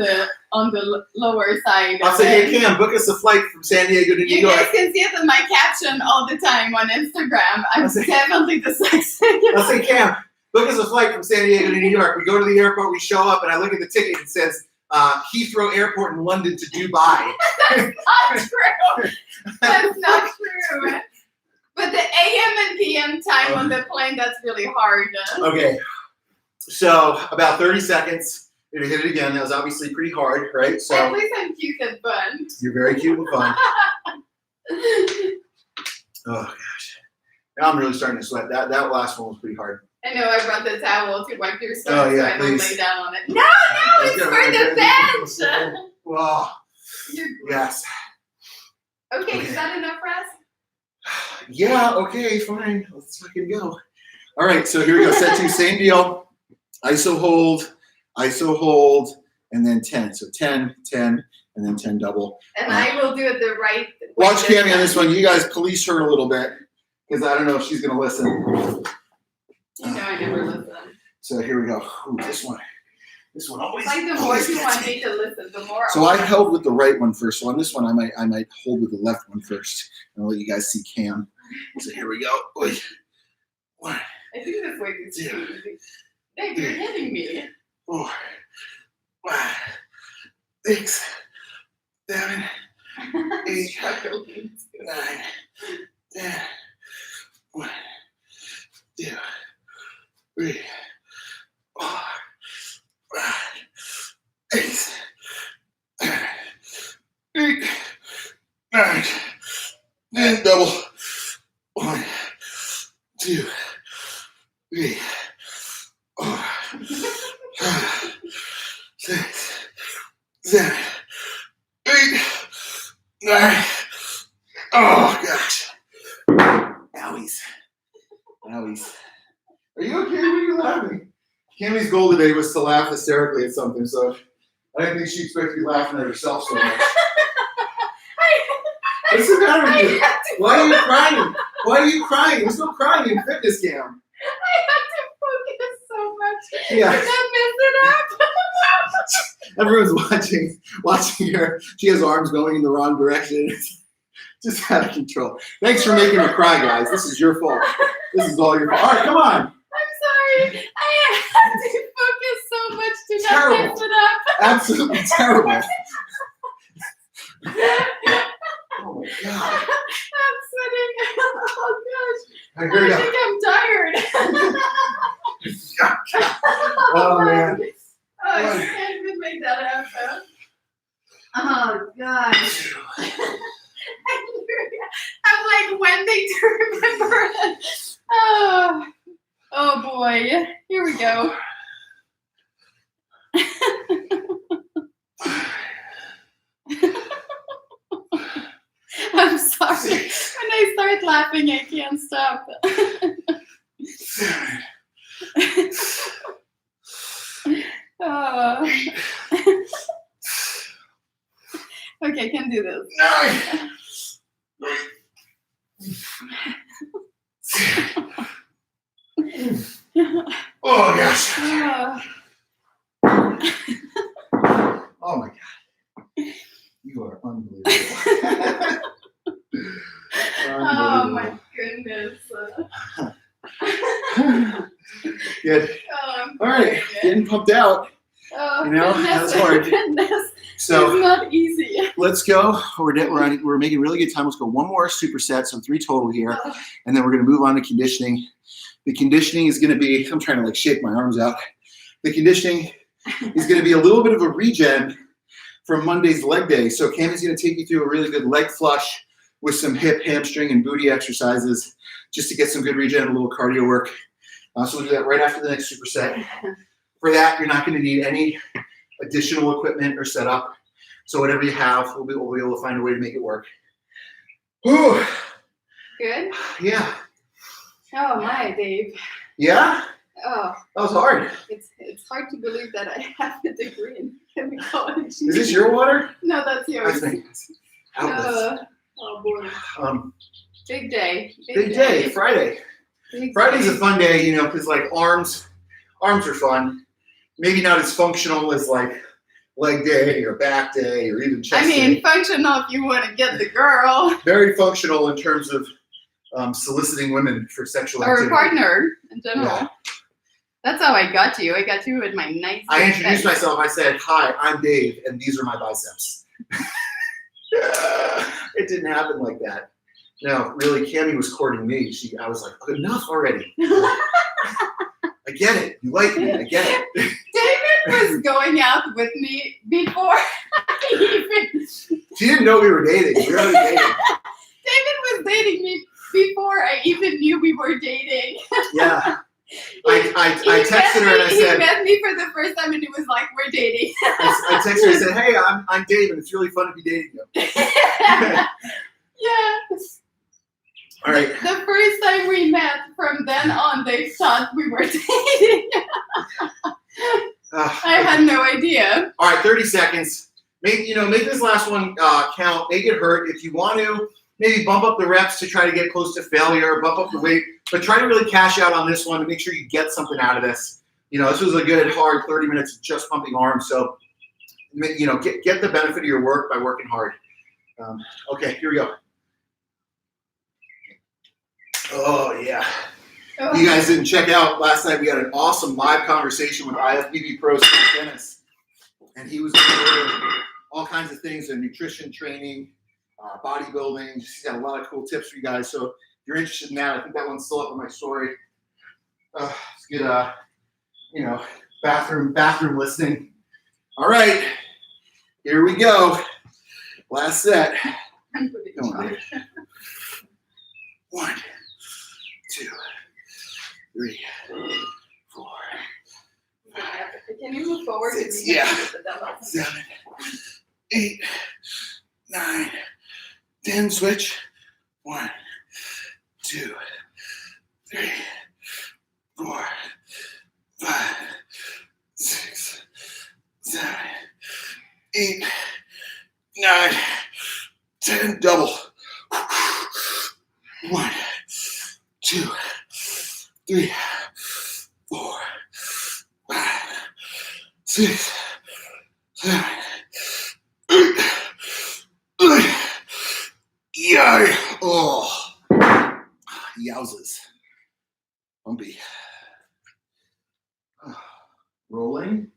on the lower side. I'll say, hey Cam, book us a flight from San Diego to New York. You guys can see it in my caption all the time on Instagram. I'm definitely dyslexic. I'll say, Cam, book us a flight from San Diego to New York. We go to the airport, we show up, and I look at the ticket and it says Heathrow Airport in London to Dubai. That's not true. That's not true. But the AM and PM time on the plane, that's really hard. Okay. So about 30 seconds, you're gonna hit it again. That was obviously pretty hard, right? So at least I'm cute and fun. You're very cute and fun. Oh gosh. Now I'm really starting to sweat. That last one was pretty hard. I know, I brought the towel to wipe your sweat, Oh, yeah, so I please. don't lay down on it. No, it's for the bench! Whoa. Yes. Okay, is that enough for us? Yeah, okay, fine. Let's fucking go. All right, so here we go. Set 2, same deal. ISO hold, and then 10. So 10, 10, and then 10 double. And I will do it the right way. Watch Cammy on this one. You guys police her a little bit, because I don't know if she's going to listen. I never listen. So here we go. Ooh, this one always. It's like the more you want me to listen, the more. So I held with the right one first. So on this one, I might hold with the left one first, and I'll let you guys see Cam. So here we go. Wait. 1. I think this way is too easy. Dave, you're hitting me. 4, 5, 6, 7, 8, 9, 10. 1, 2, 3, 4, 5, 6, 7, 8, 9, 10. Double. 1, 2, 3, 4, 5, 6, 7, 8, 9. Oh gosh. Owies. Are you okay? What are you laughing? Cammy's goal today was to laugh hysterically at something, so I didn't think she expected to be laughing at herself so much. What's the matter with you? Why are you crying? Why are you crying? There's no crying in fitness, Cam. I have to focus so much. Yeah. Did I mess it up? Everyone's watching her. She has arms going in the wrong direction. It's just out of control. Thanks for making her cry, guys. This is your fault. This is all your fault. All right, come on. I'm sorry. I had to focus so much to not mess it up. Absolutely terrible. Oh my god. I'm sweating. Oh gosh. All right, here we go. I think I'm tired. Oh man. Oh, I can't even make that happen. Oh gosh. I'm like wending to remember it. Oh boy. Here we go. I'm sorry. When I start laughing, I can't stop. Oh. Okay, I can do this. 9. Oh gosh. Oh my god. You are unbelievable. Oh my goodness. Good. Oh, all right, getting pumped out. Oh, you know, goodness, that's hard. Goodness. So it's not easy. Let's go. We're making really good time. Let's go one more superset, so 3 total here, and then we're going to move on to conditioning. The conditioning is going to be, I'm trying to like shake my arms out. The conditioning is going to be a little bit of a regen from Monday's leg day. So Cammy's going to take you through a really good leg flush with some hip, hamstring, and booty exercises just to get some good regen, a little cardio work. So we'll do that right after the next superset. For that, you're not going to need any additional equipment or setup. So whatever you have, we'll be able to find a way to make it work. Whew. Good? Yeah. Oh my, Dave. Yeah? Oh, That was hard. it's hard to believe that I have a degree in chemicology. Is this your water? No, that's yours. I think. Oh boy. Big day. Big day, Friday. Big Friday's day. a fun day, you know, because like arms are fun. Maybe not as functional as like leg day or back day or even chest day. Functional if you want to get the girl. Very functional in terms of soliciting women for sexual Or activity. a partner in general. Yeah. That's how I got you. I got you with my nice. I introduced myself. I said, "Hi, I'm Dave, and these are my biceps." It didn't happen like that. No, really, Cammie was courting me. I was like, enough already. I get it. You like me. I get it. David was going out with me before I even. She didn't know we were dating. We were already dating. David was dating me before I even knew we were dating. Yeah. I texted her and I said, he met me for the first time and he was like, we're dating. I texted her and said, hey, I'm Dave and it's really fun to be dating you. Yeah. All right. The first time we met, from then on, they thought we were dating. I had no idea. All right, 30 seconds. Make this last one count. Make it hurt. If you want to, maybe bump up the reps to try to get close to failure, bump up the weight, but try to really cash out on this one to make sure you get something out of this. You know, this was a good, hard 30 minutes of just pumping arms. So, you know, get the benefit of your work by working hard. Okay, here we go. Oh, yeah. Oh. You guys didn't check out last night. We had an awesome live conversation with IFBB Pro Steve Dennis. And he was doing all kinds of things in nutrition training, bodybuilding. He's got a lot of cool tips for you guys. So if you're interested in that, I think that one's still up on my story. Let's get you know, bathroom listening. All right, here we go. Last set. Come on, Dave. 1, 2, 3, 4. Can you move forward? 6, yeah. 7, 8, 9, 10. Switch. 1, 2, 3, 4, 5, 6, 7, 8, 9, 10. Double. 1, 2, 3, 4, 5, 6, 7, 8. Yay! Oh, yowzers. Bumpy. Rolling,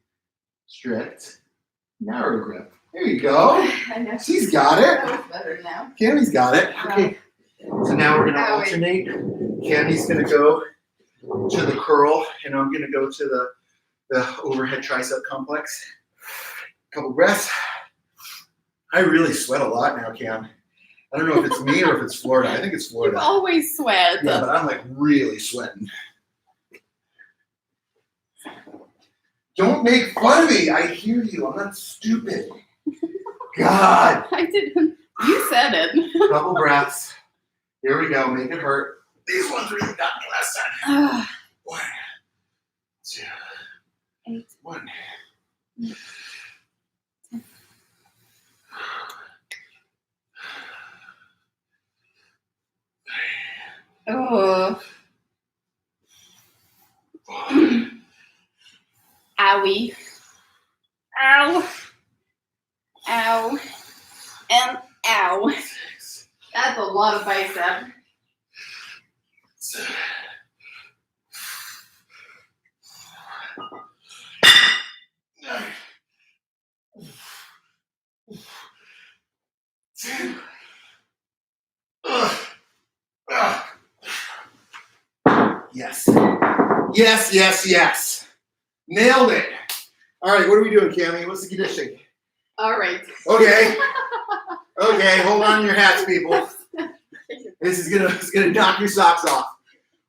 strict, narrow grip. There you go. She's got it. That was better now. Cammie's got it. Okay. So now we're going to alternate. Cammie's going to go to the curl, and I'm going to go to the overhead tricep complex. Couple breaths. I really sweat a lot now, Cam. I don't know if it's me or if it's Florida. I think it's Florida. You always sweat. Yeah, but I'm like really sweating. Don't make fun of me. I hear you. I'm not stupid. God. I didn't. You said it. Couple breaths. Here we go. Make it hurt. These ones really got me last time. 1, 2, 8. 1. Oh. Owie. Ow. Ow. And ow. That's a lot of bicep. 7. 9. 10. Yes. Yes, yes, yes. Nailed it. All right, what are we doing, Cammie? What's the conditioning? All right. Okay. Okay, hold on to your hats, people. This is gonna knock your socks off.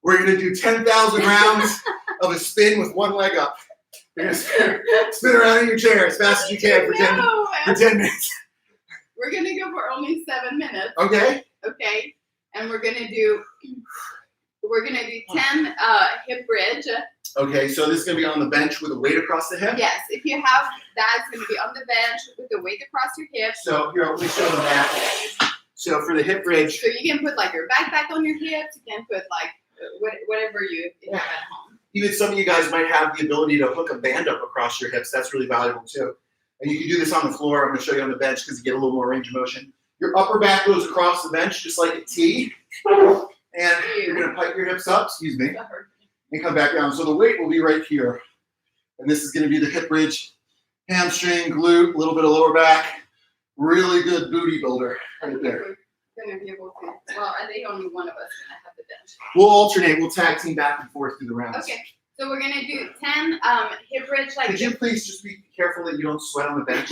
We're gonna do 10,000 rounds of a spin with one leg up. You're gonna spin around in your chair as fast as you can for 10 minutes. We're gonna go for only 7 minutes. Okay. Okay. And we're gonna do 10 hip bridge. Okay, so this is gonna be on the bench with a weight across the hip? Yes, if you have that, it's gonna be on the bench with the weight across your hips. So here, let me show them that. So for the hip bridge. So you can put like your backpack on your hips, you can put like whatever you have at home. Even some of you guys might have the ability to hook a band up across your hips. That's really valuable too. And you can do this on the floor. I'm gonna show you on the bench because you get a little more range of motion. Your upper back goes across the bench just like a T. And you're gonna pike your hips up, excuse me, and come back down. So the weight will be right here. And this is gonna be the hip bridge, hamstring, glute, a little bit of lower back. Really good booty builder right there. We're gonna be able to, well, I think only one of us is gonna have the bench. We'll alternate, we'll tag team back and forth through the rounds. Okay, so we're gonna do 10 hip bridge like Could you please just be careful that you don't sweat on the bench?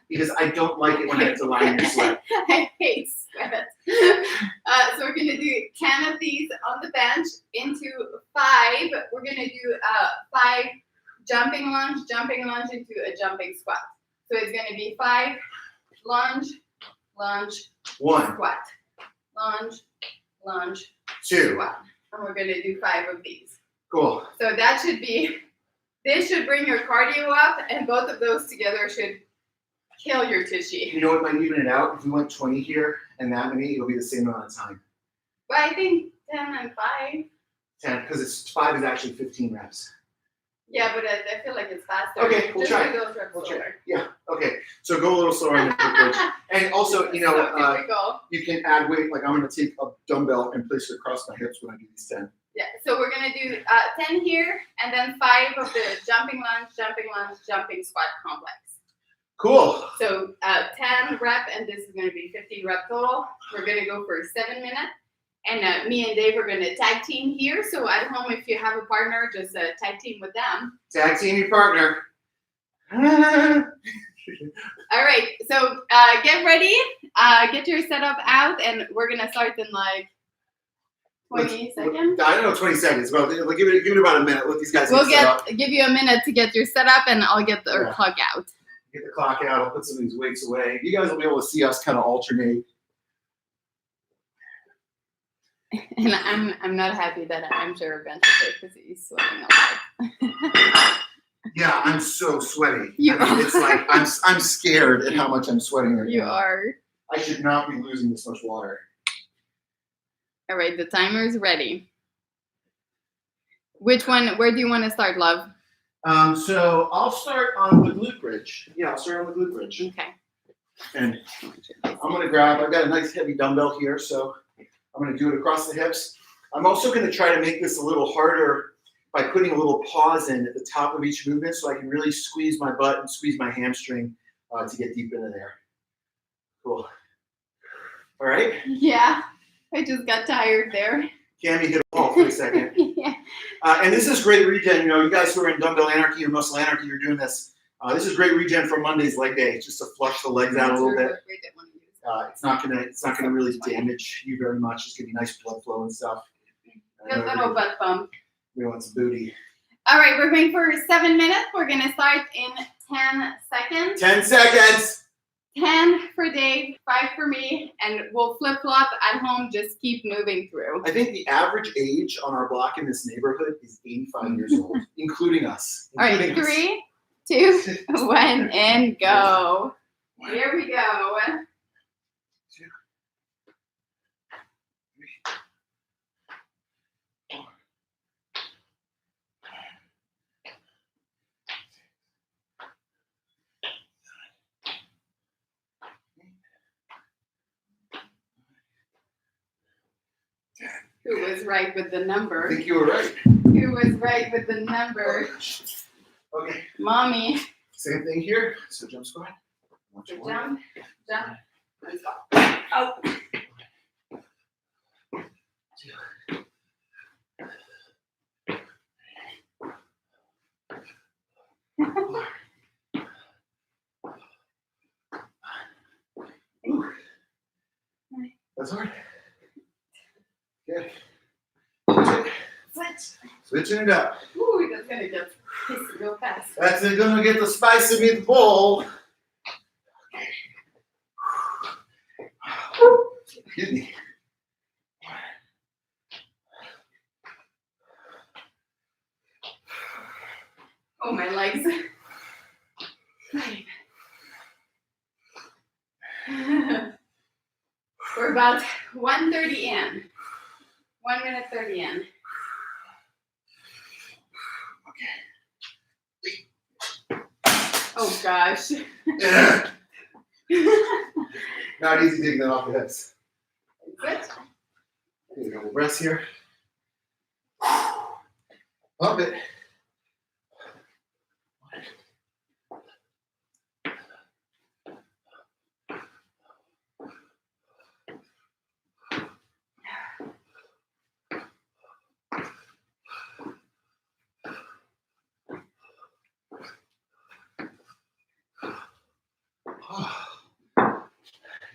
Because I don't like it when I have to lie in your sweat. I hate sweat. So we're gonna do 10 of these on the bench into 5. We're gonna do 5 jumping lunge into a jumping squat. So it's gonna be 5 lunge, lunge, 1, squat, lunge, lunge, 2. squat. And we're gonna do 5 of these. Cool. So that should be, this should bring your cardio up, and both of those together should kill your tushy. You know what might even it out? If we went 20 here and that many, it'll be the same amount of time. But I think 10 and 5. 10, because 5 is actually 15 reps. Yeah, but I feel like it's faster. Okay, we'll Just try. do those reps We'll try. slower. Yeah, okay. So go a little slower on the hip bridge. And also, you know, So typical. you can add weight. Like I'm going to take a dumbbell and place it across my hips when I do these 10. Yeah, so we're going to do 10 here, and then 5 of the jumping lunge, jumping squat complex. Cool. So 10 rep, and this is going to be 15 rep total. We're going to go for 7 minutes. And me and Dave are going to tag team here. So at home, if you have a partner, just tag team with them. Tag team your partner. All right, so get ready. Get your setup out, and we're going to start in like 20 seconds. I don't know, 20 seconds. Well, give it about a minute. Let these guys We'll set up. give you a minute to get your setup, and I'll get the clock out. Get the clock out. I'll put some of these weights away. You guys will be able to see us kind of alternate. And I'm not happy that I'm sure Ben is because he's sweating a lot. Yeah, I'm so sweaty. You I mean, it's like I'm scared at how much I'm sweating right You now. are. I should not be losing this much water. All right, the timer's ready. Which one? Where do you want to start, love? So I'll start on the glute bridge. Yeah, I'll start on the glute bridge. Okay. And I'm gonna grab. I've got a nice heavy dumbbell here, so I'm gonna do it across the hips. I'm also gonna try to make this a little harder by putting a little pause in at the top of each movement, so I can really squeeze my butt and squeeze my hamstring to get deep into there. Cool. All right. Yeah, I just got tired there. Cammy hit a wall for a second. Yeah. And this is great regen. You know, you guys who are in dumbbell anarchy or muscle anarchy, you're doing this. This is great regen for Monday's leg day, just to flush the legs out a little bit. It's not gonna really damage you very much. It's gonna be nice blood flow and stuff. A little butt bump. We want some booty. All right, we're going for 7 minutes. We're gonna start in 10 seconds. 10 seconds. 10 for Dave, 5 for me, and we'll flip-flop at home. Just keep moving through. I think the average age on our block in this neighborhood is 85 years old, including us. All right, 3, 2, 1, and go. Here we go. 2, 3, 4. Who was right with the number? I think you were right. Who was right with the number? Okay. Mommy. Same thing here. So jump squat. So jump, and stop. Oh. 2. Ooh. That's hard. Good. Switch. Switching it up. Ooh, that's gonna get It's real fast. That's gonna get the spicy meatball. Excuse me. Oh, my legs. We're about 1:30 in. 1 minute 30 in. Oh gosh. Yeah. Not easy taking that off the hips. Good. Take a couple breaths here. Pump it.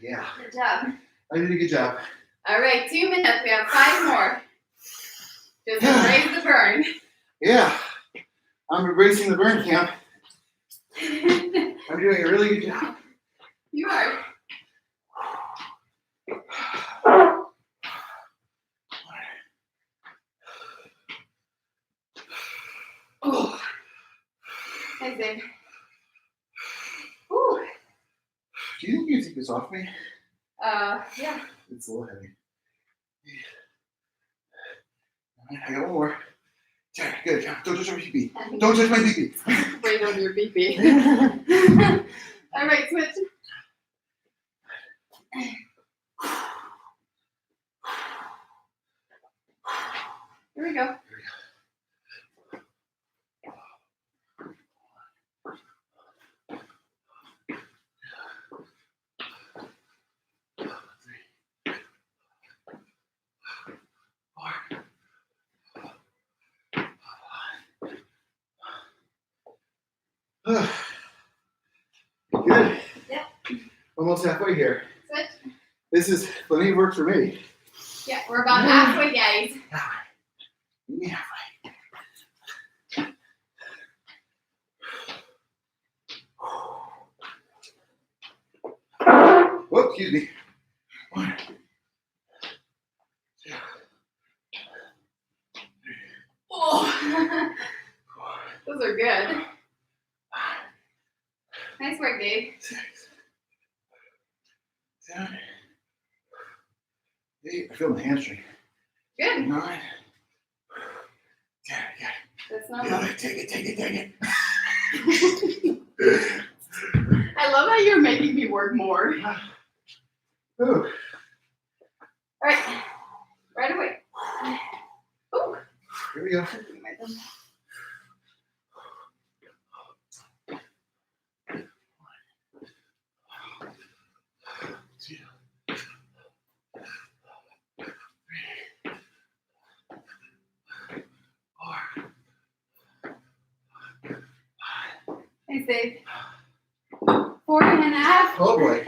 Yeah. Good job. I did a good job. All right, 2 minutes. We have 5 more. Just embrace the burn. Yeah. I'm embracing the burn camp. I'm doing a really good job. You are. Oh. Hey, Dave. Ooh. Do you think you can take this off me? Yeah. It's a little heavy. All right, I got one more. Yeah, good. Don't touch my pee-pee. Don't touch my pee-pee. Right on your pee-pee. All right, switch. Here we go. Good. Yep. Almost halfway here. Switch. This is plenty of work for me. Yeah, we're about halfway, guys. Meet me halfway. Whoop, excuse me. 1, 2, Oh. 4, Those are good. 5, Nice work, Dave. 6, 7, 8. I feel my hamstring. Good. 9, 10. Yeah. That's not Yeah, bad. take it. I love how you're making me work more. Ooh. All right. Right away. Ooh. Here we go. Thanks, Dave. 4.5. Oh boy.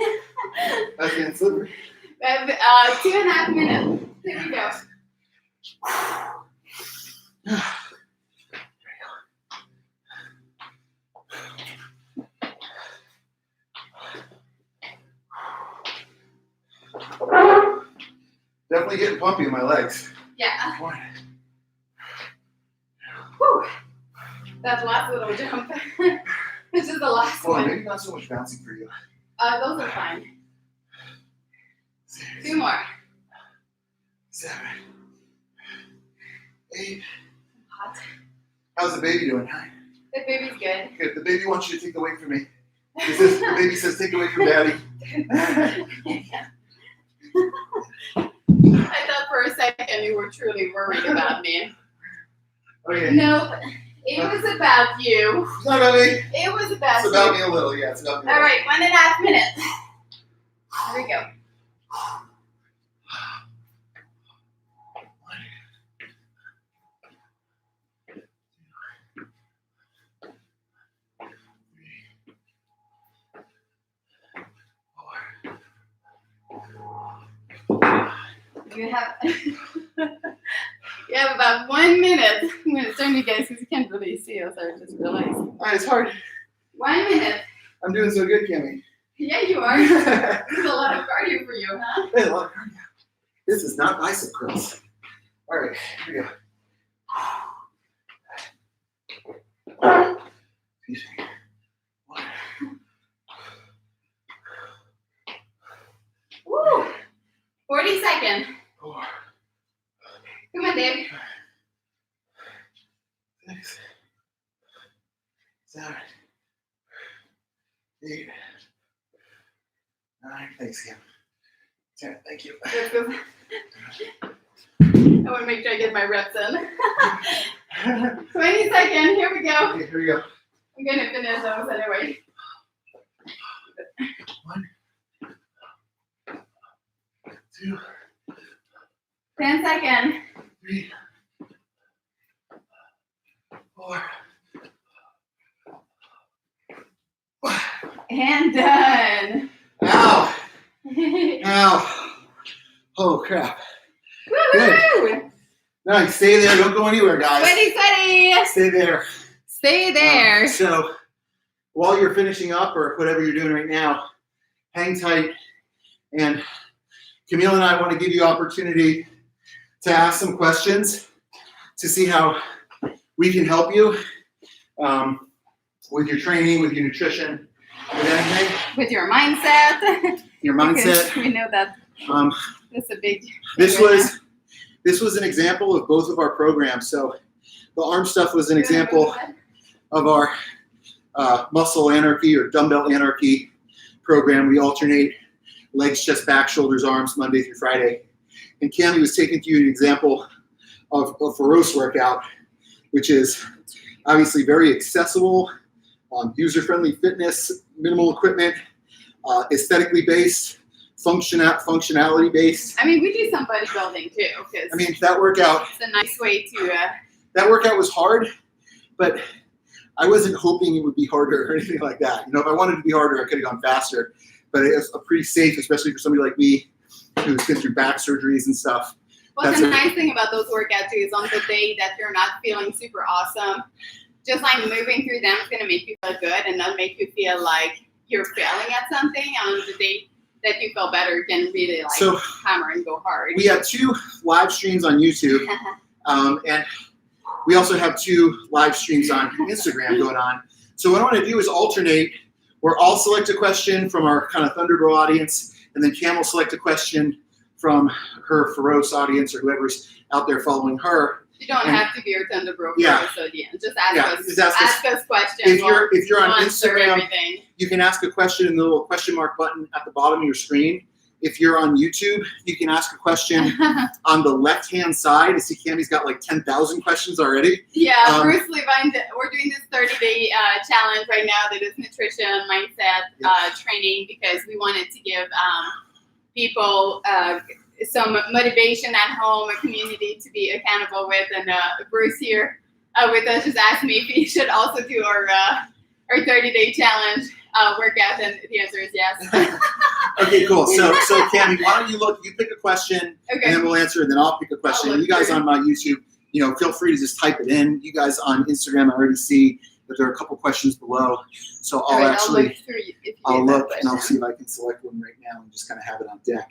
That's getting slippery. We have 2.5 minutes. Here we go. Definitely getting pumpy in my legs. Yeah. 1. Whew. That last little jump. This is the last Well, one. maybe not so much bouncing for you. Those are fine. 6, 2 more. 7, 8. Hot. How's the baby doing? The baby's good. Good. The baby wants you to take the weight from me. The baby says, take the weight from daddy. I thought for a second you were truly worried about me. Okay. Nope. It was about you. It's not about me. It was about It's about you. me a little. Yeah, it's about me a All little. right, 1.5 minutes. Here we go. You have have about 1 minute. I'm going to turn you guys because you can't really see us. I just realized. All right, it's hard. 1 minute. I'm doing so good, Cammy. Yeah, you are. It's a lot of cardio for you, huh? Hey, a lot of cardio. This is not bicep curls. All right, here we go. Excuse me. 1. Woo! 40 seconds. 4. Come on, Dave. 6. 7. 8. 9. Thanks, Cam. 10. Thank you. Let's go. I want to make sure I get my reps in. 20 seconds. Here we go. Okay, here we go. I'm going to finish those anyway. 1. 2. 10 seconds. 3. 4. And done. Ow! Ow! Oh crap! Woo-hoo! Nice. Stay there. Don't go anywhere, guys. Sweaty, sweaty. Stay there. Stay there. So, while you're finishing up or whatever you're doing right now, hang tight. And Camille and I want to give you opportunity to ask some questions to see how we can help you with your training, with your nutrition, with anything. With your mindset. Your mindset. Because we know that that's a big. This was an example of both of our programs. So the arm stuff was an example of our muscle anarchy or dumbbell anarchy program. We alternate legs, chest, back, shoulders, arms, Monday through Friday. And Cammy was taking to you an example of a Feroce workout, which is obviously very accessible, user-friendly fitness, minimal equipment, aesthetically based, functionality based. I mean, we do some bodybuilding too. I mean, that workout. It's a nice way to. That workout was hard, but I wasn't hoping it would be harder or anything like that. You know, if I wanted it to be harder, I could have gone faster. But it was pretty safe, especially for somebody like me who's been through back surgeries and stuff. Well, the nice thing about those workouts too is on the day that you're not feeling super awesome, just like moving through them is going to make you feel good and not make you feel like you're failing at something. On the day that you feel better, you can really hammer and go hard. We have 2 live streams on YouTube, and we also have 2 live streams on Instagram going on. So what I want to do is alternate, where I'll select a question from our kind of Thundrbro audience, and then Cam will select a question from her Feroce audience or whoever's out there following her. You don't have to be your Thundrbro audience. Just ask us questions. If you're on Instagram, you can ask a question in the little question mark button at the bottom of your screen. If you're on YouTube, you can ask a question on the left-hand side. You see Cammy's got like 10,000 questions already. Yeah, Bruce Levine, we're doing this 30-day challenge right now that is nutrition, mindset, training, because we wanted to give people some motivation at home, a community to be accountable with. And Bruce here with us just asked me if he should also do our 30-day challenge workout, and the answer is yes. Okay, cool. So Cammy, why don't you pick a question, and then we'll answer, and then I'll pick a question. You guys on my YouTube, feel free to just type it in. You guys on Instagram, I already see that there are a couple questions below. So I'll look and I'll see if I can select one right now and just kind of have it on deck.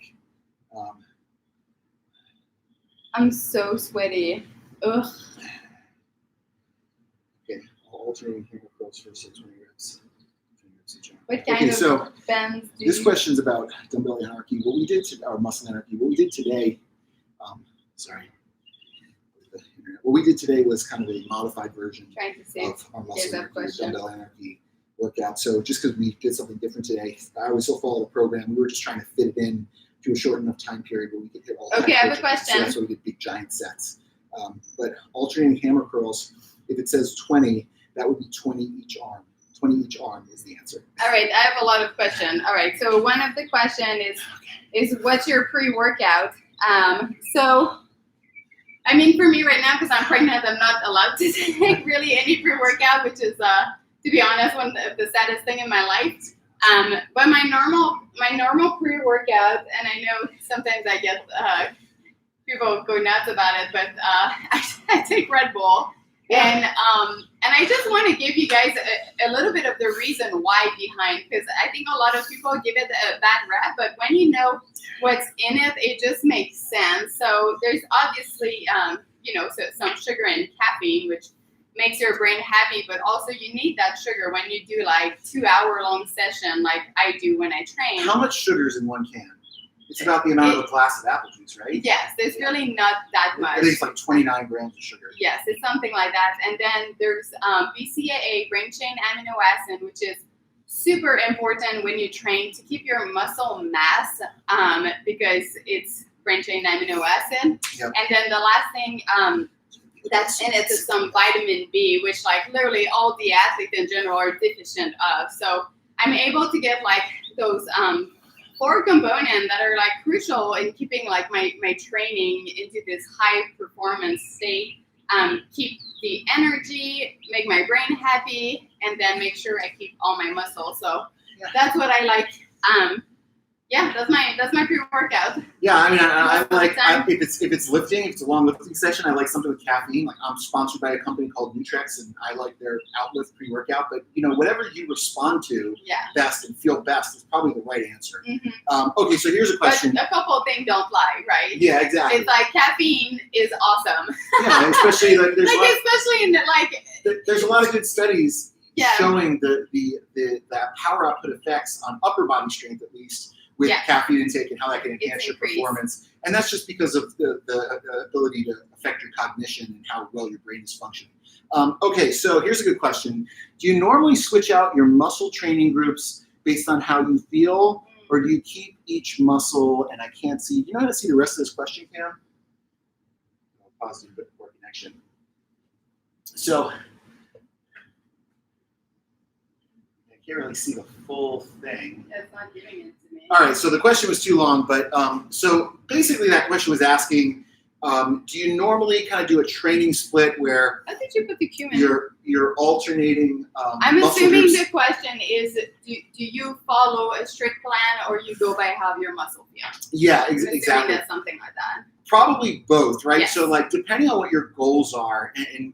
I'm so sweaty. Ugh. Okay, alternating hammer curls for 620 reps. What kind of bends do this question's about dumbbell anarchy. What we did or muscle anarchy. What we did today, what we did today was kind of a modified version of our muscle anarchy, dumbbell anarchy workout. So just because we did something different today, I always still follow the program. We were just trying to fit it in to a short enough time period where we could hit all. Okay, I have a question. So that's why we did big giant sets. But alternating hammer curls, if it says 20, that would be 20 each arm. 20 each arm is the answer. All right, I have a lot of questions. All right, so one of the questions is what's your pre-workout? So, I mean, for me right now, because I'm pregnant, I'm not allowed to take really any pre-workout, which is, to be honest, one of the saddest thing in my life. But my normal pre-workout, and I know sometimes I get people go nuts about it, but I take Red Bull. And I just want to give you guys a little bit of the reason why behind, because I think a lot of people give it a bad rap, but when you know what's in it, it just makes sense. So there's obviously, so some sugar and caffeine, which makes your brain happy, but also you need that sugar when you do like 2-hour-long session like I do when I train. How much sugar is in one can? It's about the amount of a glass of apple juice, right? Yes, there's really not that much. I think it's like 29 grams of sugar. Yes, it's something like that. And then there's BCAA, brain chain amino acid, which is super important when you train to keep your muscle mass because it's brain chain amino acid. Yep. And then the last thing that's in it is some vitamin B, which like literally all the athletes in general are deficient of. So I'm able to get like those 4 components that are like crucial in keeping like my training into this high performance state, keep the energy, make my brain happy, and then make sure I keep all my muscles. So that's what I like. That's my pre-workout. Yeah, I mean, I like if it's lifting, if it's a long lifting session, I like something with caffeine. Like I'm sponsored by a company called Nutrex, and I like their Outlift pre-workout. But whatever you respond to best and feel best is probably the right answer. Mm-hmm. Okay, so here's a question. But a couple of things don't lie, right? Yeah, exactly. It's like caffeine is awesome. Yeah, especially like there's especially in there's a lot of good studies Yeah. showing that power output effects on upper body strength, at least, with caffeine intake and how that can enhance your performance. And that's just because of the ability to affect your cognition and how well your brain is functioning. Okay, so here's a good question. Do you normally switch out your muscle training groups based on how you feel, or do you keep each muscle? And I can't see. Do you know how to see the rest of this question, Cam? I'll pause a bit for connection. So I can't really see the full thing. It's not giving it to me. All right, so the question was too long, but so basically that question was asking, do you normally kind of do a training split where How did you put the cumin? you're alternating I'm muscle assuming groups? the question is, do you follow a strict plan or you go by how your muscle feels? Yeah, I'm assuming exactly. that's something like that. Probably both, right? Yes. So like depending on what your goals are, and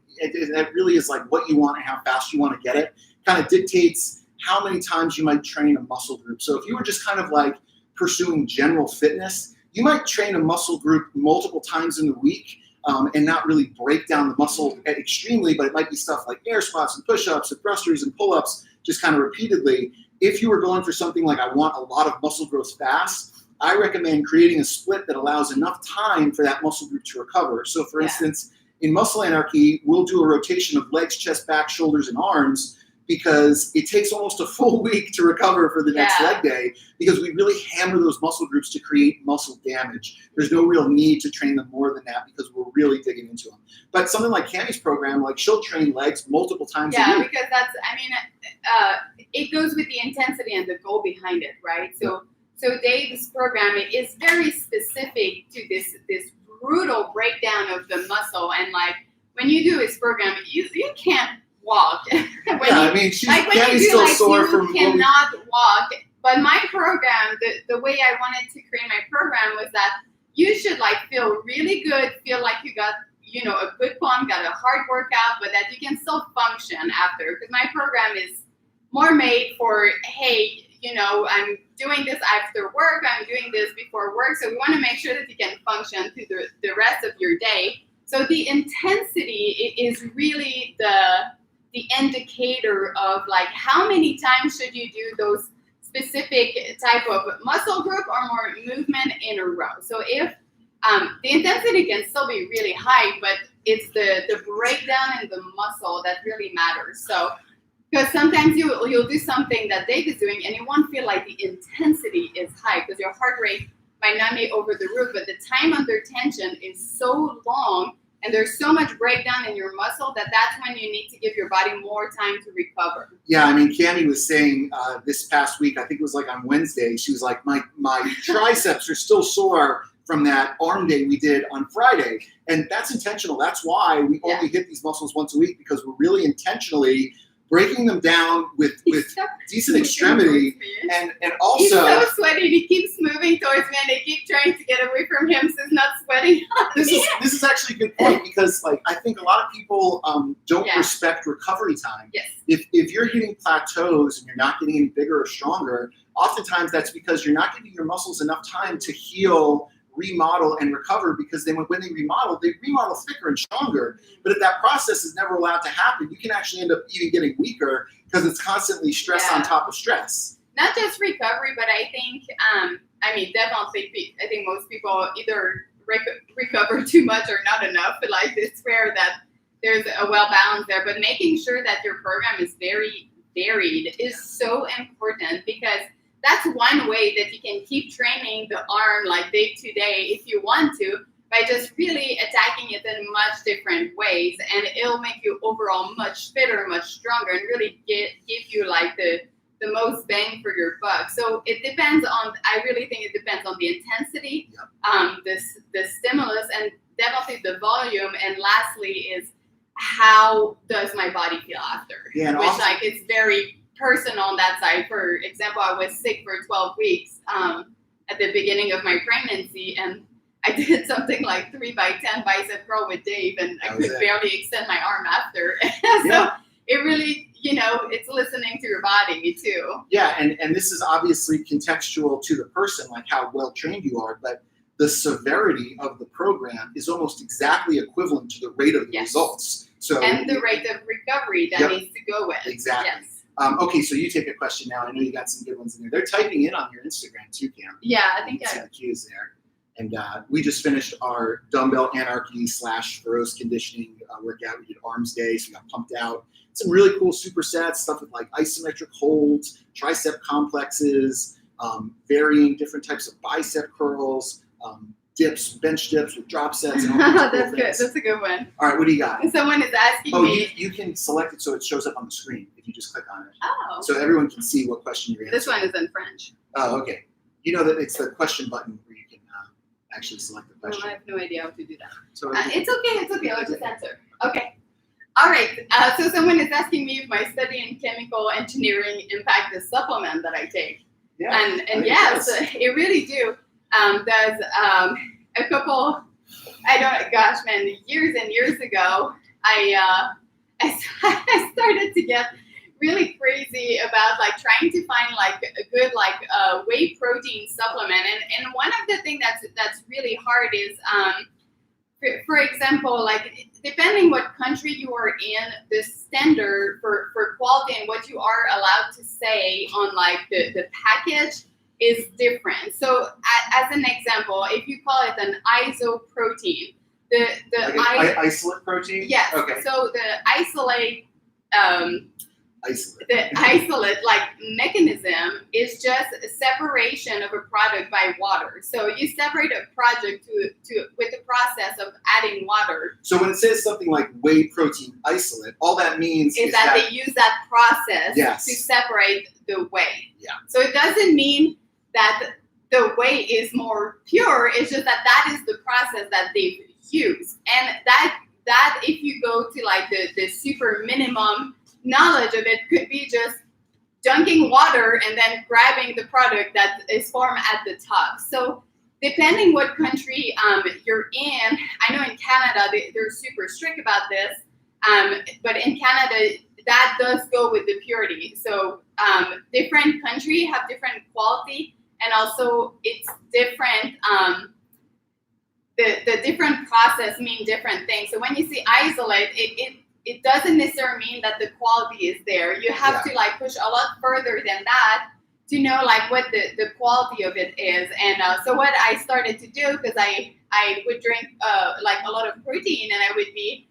that really is like what you want and how fast you want to get it, kind of dictates how many times you might train a muscle group. So if you were just kind of like pursuing general fitness, you might train a muscle group multiple times in the week and not really break down the muscle extremely, but it might be stuff like air squats and push-ups and thrusters and pull-ups just kind of repeatedly. If you were going for something like I want a lot of muscle growth fast, I recommend creating a split that allows enough time for that muscle group to recover. So for instance, in Muscle Anarchy, we'll do a rotation of legs, chest, back, shoulders, and arms, because it takes almost a full week to recover for the next leg day, because we really hammer those muscle groups to create muscle damage. There's no real need to train them more than that because we're really digging into them. But something like Cammy's program, like she'll train legs multiple times a week. Yeah, because that's, it goes with the intensity and the goal behind it, right? So Dave's program is very specific to this brutal breakdown of the muscle. And like when you do his program, you can't walk. Cammy's still sore from. You cannot walk. But my program, the way I wanted to create my program was that you should like feel really good, feel like you got a good pump, got a hard workout, but that you can still function after. Because my program is more made for, hey, I'm doing this after work, I'm doing this before work, so we want to make sure that you can function through the rest of your day. So the intensity is really the indicator of like how many times should you do those specific type of muscle group or more movement in a row. So if the intensity can still be really high, but it's the breakdown in the muscle that really matters. So because sometimes you'll do something that Dave is doing and you won't feel like the intensity is high because your heart rate might not be over the roof, but the time under tension is so long and there's so much breakdown in your muscle that's when you need to give your body more time to recover. Yeah, I mean, Cammy was saying this past week, I think it was like on Wednesday, she was like, my triceps are still sore from that arm day we did on Friday. And that's intentional. That's why we only hit these muscles once a week, because we're really intentionally breaking them down with decent extremity, and also he's so sweaty. He keeps moving towards me, and I keep trying to get away from him so he's not sweating. this is actually a good point, because like I think a lot of people don't respect recovery time. Yes. If you're hitting plateaus and you're not getting any bigger or stronger, oftentimes that's because you're not giving your muscles enough time to heal, remodel, and recover, because then when they remodel thicker and stronger. But if that process is never allowed to happen, you can actually end up even getting weaker, because it's constantly stress on top of stress. Not just recovery, but I think, definitely, I think most people either recover too much or not enough. But like, it's rare that there's a well balance there. But making sure that your program is very varied is so important, because that's one way that you can keep training the arm like day to day if you want to, by just really attacking it in much different ways, and it'll make you overall much fitter, much stronger, and really give you like the most bang for your buck. So it depends on, I really think it depends on the intensity, the stimulus, and definitely the volume, and lastly is how does my body feel after, which like it's very personal on that side. For example, I was sick for 12 weeks at the beginning of my pregnancy, and I did something like 3x10 bicep curl with Dave, and I could barely extend my arm after. So it really, it's listening to your body too. Yeah, and this is obviously contextual to the person, like how well trained you are, but the severity of the program is almost exactly equivalent to the rate of the results. So and the rate of recovery that needs to go with. Exactly. Yes. Okay, so you take a question now. I know you got some good ones in there. They're typing in on your Instagram too, Cam. Yeah, I think I see the cues there. And we just finished our dumbbell anarchy / Feroz conditioning workout. We did arms day, so we got pumped out. Some really cool supersets, stuff with like isometric holds, tricep complexes, varying different types of bicep curls, dips, bench dips with drop sets. And all That's cool good. things. That's a good one. All right, what do you got? Someone is asking me. You can select it so it shows up on the screen if you just click on it. Oh. So everyone can see what question you're answering. This one is in French. Oh, okay. You know that it's the question button where you can actually select the question. I have no idea how to do that. So it's okay. I'll just answer. Okay. All right. So someone is asking me if my study in chemical engineering impact the supplement that I take. Yeah. And yes, it really do. There's a couple. Years and years ago, I started to get really crazy about like trying to find like a good whey protein supplement, and one of the things that's really hard is for example, like depending what country you are in, the standard for quality and what you are allowed to say on like the package is different. So as an example, if you call it an isoprotein, the isolate protein? Yes. Okay. So the isolate Isolate. The isolate mechanism is just a separation of a product by water. So you separate a product with the process of adding water. So when it says something like whey protein isolate, all that means is that they use that process to separate the whey. Yeah. So it doesn't mean that the whey is more pure. It's just that is the process that they've used, and that if you go to like the super minimum knowledge of it, could be just dunking water and then grabbing the product that is formed at the top. So depending what country you're in, I know in Canada they're super strict about this, but in Canada that does go with the purity. So different countries have different quality, and also it's different. The different process mean different things. So when you see isolate, it doesn't necessarily mean that the quality is there. You have to like push a lot further than that to know like what the quality of it is. And so what I started to do, because I would drink like a lot of protein, and I would be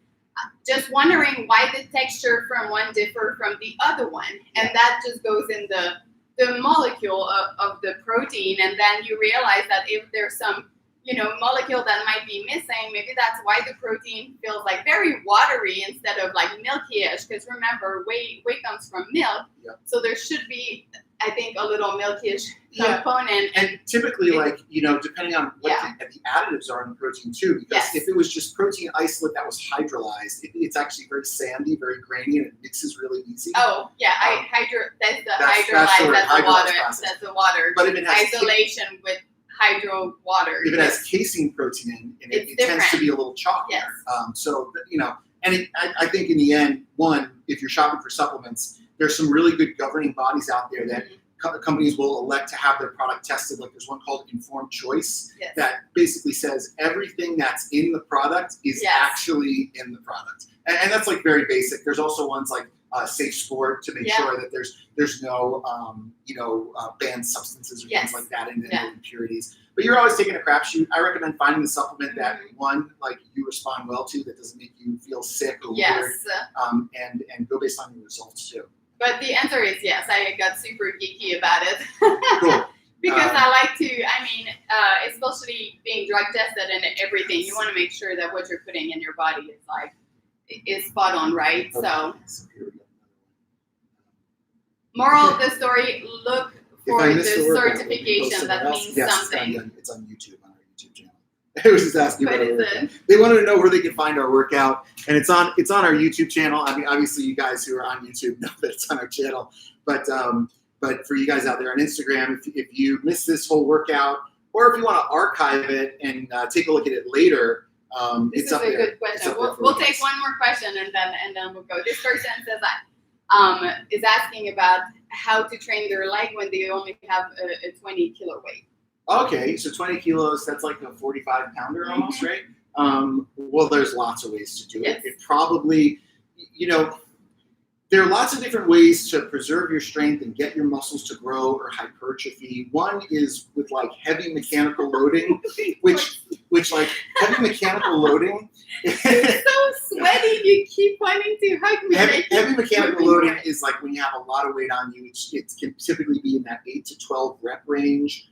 just wondering why the texture from one differ from the other one. And that just goes in the molecule of the protein. And then you realize that if there's some molecule that might be missing, maybe that's why the protein feels like very watery instead of like milky-ish. Because remember, whey comes from milk, so there should be I think, a little milkish component. And typically, like, you know, depending on what the additives are in the protein too, because if it was just protein isolate that was hydrolyzed, it's actually very sandy, very grainy, and it mixes really easy. Oh, yeah, that's the hydrolyzed, that's the water. But if it has isolation with hydro water. If it has casein protein in it, it tends to be a little chalkier. Yes. So, you know, and I think in the end, one, if you're shopping for supplements, there's some really good governing bodies out there that companies will elect to have their product tested. Like there's one called Informed Choice that basically says everything that's in the product is actually in the product. And that's like very basic. There's also ones like Safe Sport to make sure that there's no banned substances or things like that in the impurities. But you're always taking a crapshoot. I recommend finding the supplement that one, like, you respond well to, that doesn't make you feel sick or weird, and go based on your results too. But the answer is yes. I got super geeky about it. Cool. Because I like to, especially being drug tested and everything, you want to make sure that what you're putting in your body is spot on, right? Okay. So, moral of the story, look for the certification that means something. It's on YouTube, on our YouTube channel. I was just asking about it. They wanted to know where they can find our workout, and it's on our YouTube channel. I mean, obviously, you guys who are on YouTube know that it's on our channel, but for you guys out there on Instagram, if you missed this whole workout, or if you want to archive it and take a look at it later, it's up there. This is a good question. We'll take one more question and then we'll go. This person says that is asking about how to train their leg when they only have a 20 kilo weight. Okay, so 20 kilos, that's like a 45 pounder almost, right? Well, there's lots of ways to do it. It probably, there are lots of different ways to preserve your strength and get your muscles to grow or hypertrophy. One is with like heavy mechanical loading, which like heavy mechanical loading. You're so sweaty. You keep wanting to hug me. Heavy mechanical loading is like when you have a lot of weight on you. It can typically be in that 8 to 12 rep range.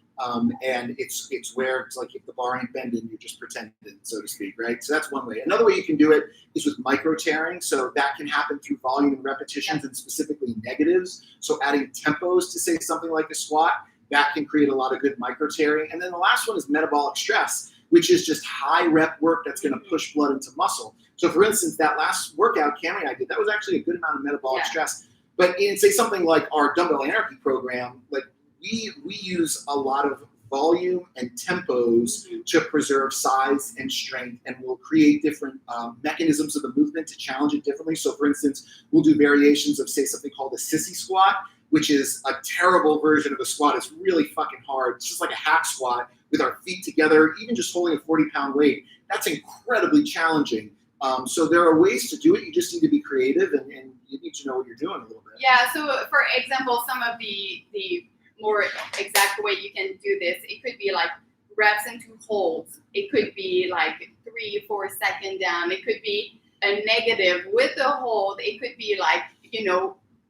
And it's where it's like if the bar ain't bending, you're just pretending, so to speak, right? So that's one way. Another way you can do it is with micro tearing. So that can happen through volume and repetitions and specifically negatives. So adding tempos to say something like a squat, that can create a lot of good micro tearing. And then the last one is metabolic stress, which is just high rep work that's going to push blood into muscle. So for instance, that last workout Cameron and I did, that was actually a good amount of metabolic stress. But in say something like our Dumbbell Anarchy program, like we use a lot of volume and tempos to preserve size and strength, and we'll create different mechanisms of the movement to challenge it differently. So for instance, we'll do variations of say something called a sissy squat, which is a terrible version of a squat. It's really fucking hard. It's just like a hack squat with our feet together, even just holding a 40-pound weight. That's incredibly challenging. So there are ways to do it. You just need to be creative and you need to know what you're doing a little bit. Yeah, so for example, some of the more exact way you can do this, it could be like reps into holds. It could be like 3-4 second down. It could be a negative with a hold. It could be like,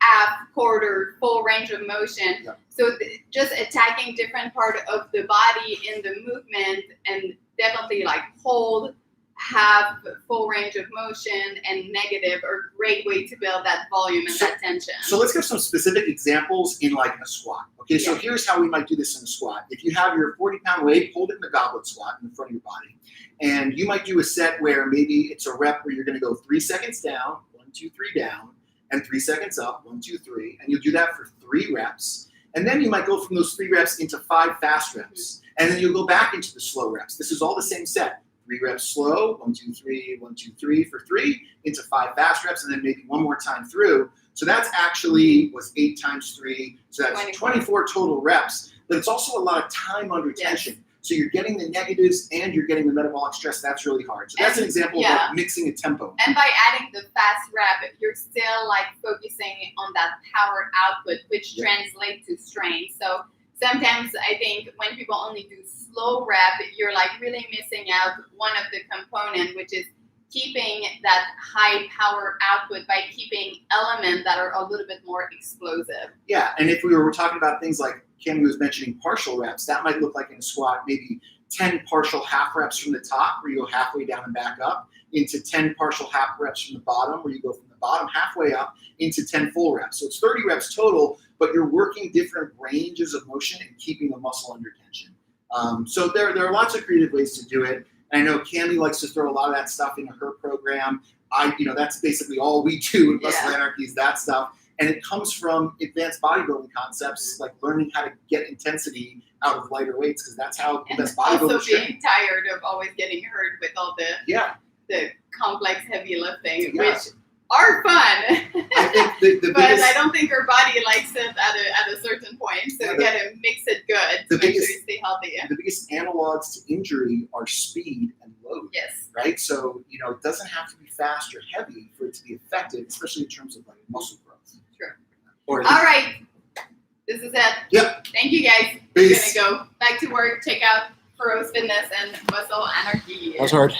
half, quarter, full range of motion. Yeah. So just attacking different part of the body in the movement, and definitely like hold, half, full range of motion, and negative are great way to build that volume and that tension. So let's give some specific examples in like a squat. Okay, so here's how we might do this in a squat. If you have your 40-pound weight, hold it in the goblet squat in the front of your body. And you might do a set where maybe it's a rep where you're going to go 3 seconds down, 1, 2, 3 down, and 3 seconds up, 1, 2, 3. And you'll do that for 3 reps. And then you might go from those 3 reps into 5 fast reps. And then you'll go back into the slow reps. This is all the same set. 3 reps slow, 1, 2, 3, 1, 2, 3 for 3, into 5 fast reps, and then maybe one more time through. So that's actually was 8 times 3, so that's 24 total reps. But it's also a lot of time under tension. So you're getting the negatives and you're getting the metabolic stress. That's really hard. So that's an example of like mixing a tempo. And by adding the fast rep, you're still like focusing on that power output, which translates to strength. So sometimes I think when people only do slow rep, you're like really missing out one of the component, which is keeping that high power output by keeping elements that are a little bit more explosive. Yeah, and if we were talking about things like Cami was mentioning partial reps, that might look like in a squat, maybe 10 partial half reps from the top where you go halfway down and back up, into 10 partial half reps from the bottom where you go from the bottom halfway up into 10 full reps. So it's 30 reps total, but you're working different ranges of motion and keeping the muscle under tension. So there are lots of creative ways to do it. And I know Cami likes to throw a lot of that stuff into her program. That's basically all we do in Muscle Anarchy is that stuff. And it comes from advanced bodybuilding concepts, like learning how to get intensity out of lighter weights, because that's how the best bodybuilders also being tired of always getting hurt with all the complex heavy lifting, which are fun. I think the but biggest, I don't think her body likes it at a certain point. So you gotta mix it good to make sure you stay healthy. The biggest analogs to injury are speed and load. Yes. Right? So, it doesn't have to be fast or heavy for it to be effective, especially in terms of like muscle growth. True. All right. This is it. Yep. Thank you guys. Peace. We're gonna go back to work, check out Feroz Fitness and Muscle Anarchy. That was hard.